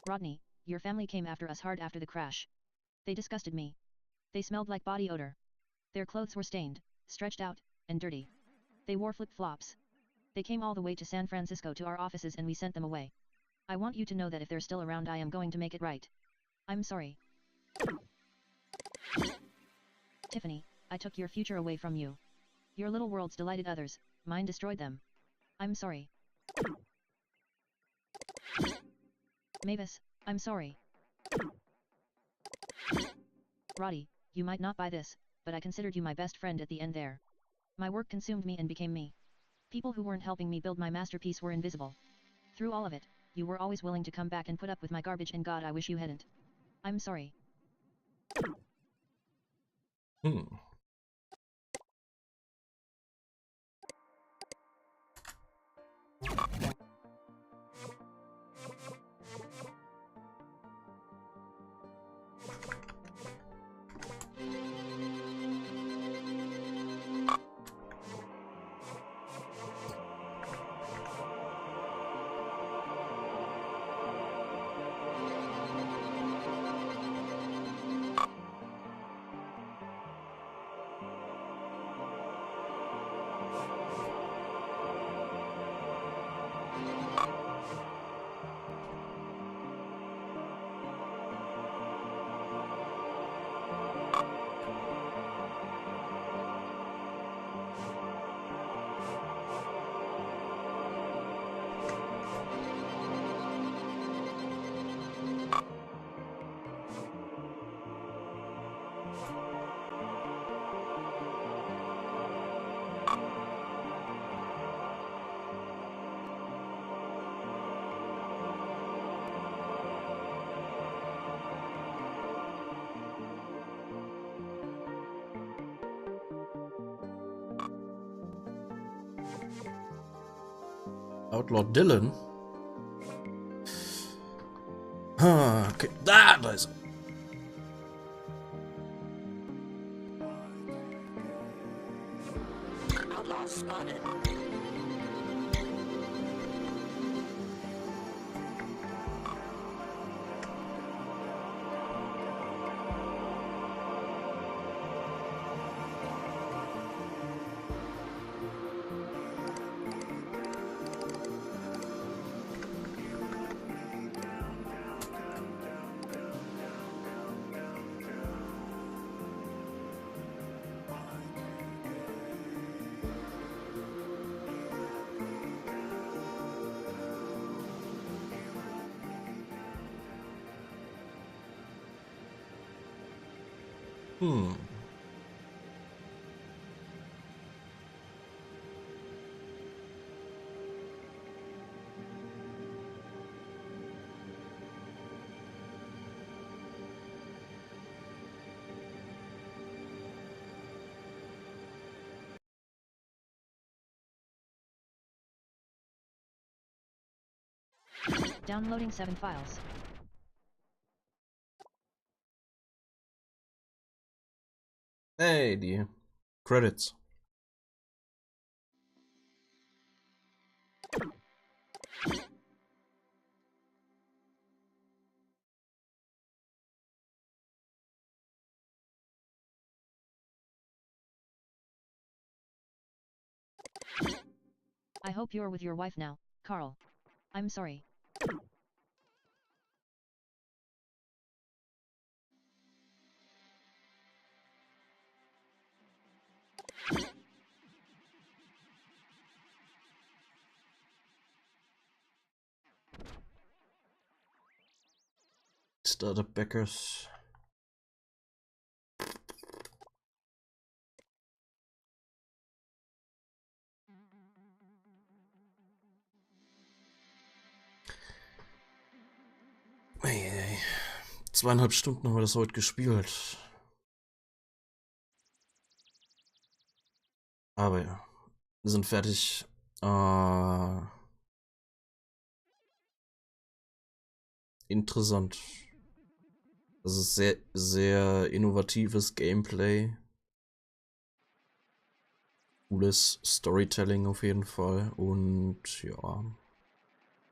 Rodney, your family came after us hard after the crash. They disgusted me. They smelled like body odor. Their clothes were stained, stretched out, and dirty. They wore flip-flops. They came all the way to San Francisco to our offices and we sent them away. I want you to know that if they're still around I am going to make it right. I'm sorry. Tiffany, I took your future away from you. Your little worlds delighted others, mine destroyed them. I'm sorry, Mavis, I'm sorry. Roddy, you might not buy this, but I considered you my best friend at the end there. My work consumed me and became me. People who weren't helping me build my masterpiece were invisible. Through all of it, you were always willing to come back and put up with my garbage, and God, I wish you hadn't. I'm sorry. Outlaw Dylan? Okay. Da ist er. Outlaw spotted. Downloading 7 files. Hey, die Credits. I hope you're with your wife now, Carl. I'm sorry. Starter Backers. Hey, 2,5 Stunden haben wir das heute gespielt. Aber ja, wir sind fertig. Interessant. Das ist sehr, sehr innovatives Gameplay. Cooles Storytelling auf jeden Fall. Und ja,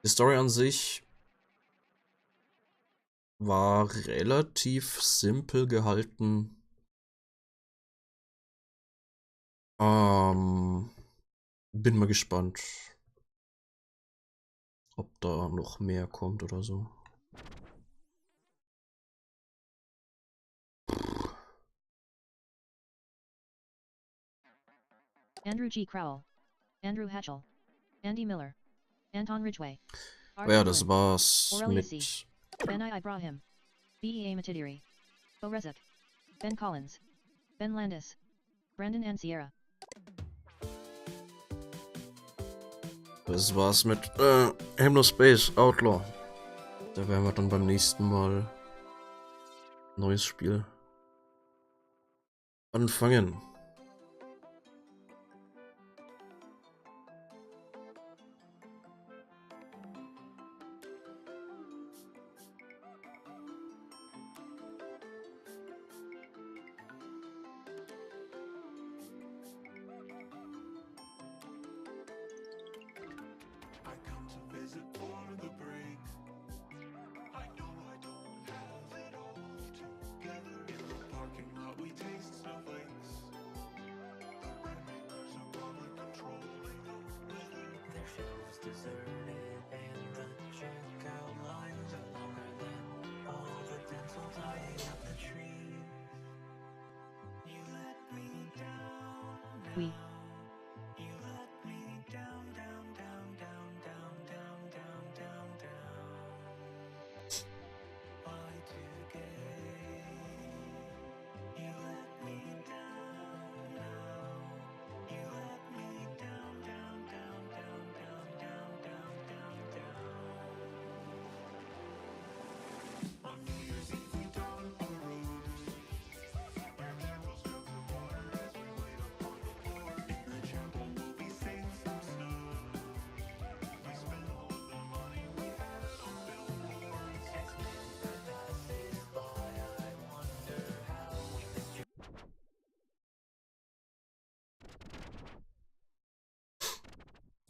die Story an sich war relativ simpel gehalten. Bin mal gespannt, ob da noch mehr kommt oder so. Andrew G. Crowell. Andrew Hatchell. Andy Miller. Anton Ridgway. Ja, das war's Aurelia mit... C. Ben Ibrahim. Bea Matidiri. Bo Rezek. Ben Collins. Ben Landis. Brandon and Sierra. Das war's mit Hypnospace Outlaw. Da werden wir dann beim nächsten Mal neues Spiel anfangen. We.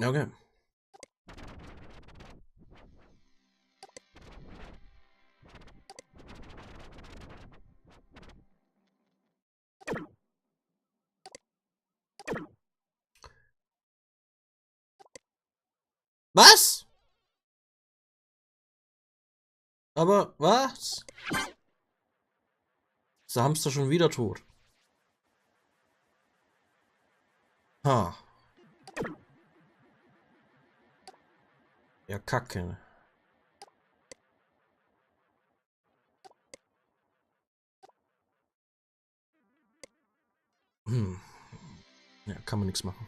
Okay. Was? Aber was? Ist der Hamster schon wieder tot? Ha. Ja, Kacke. Ja, kann man nichts machen.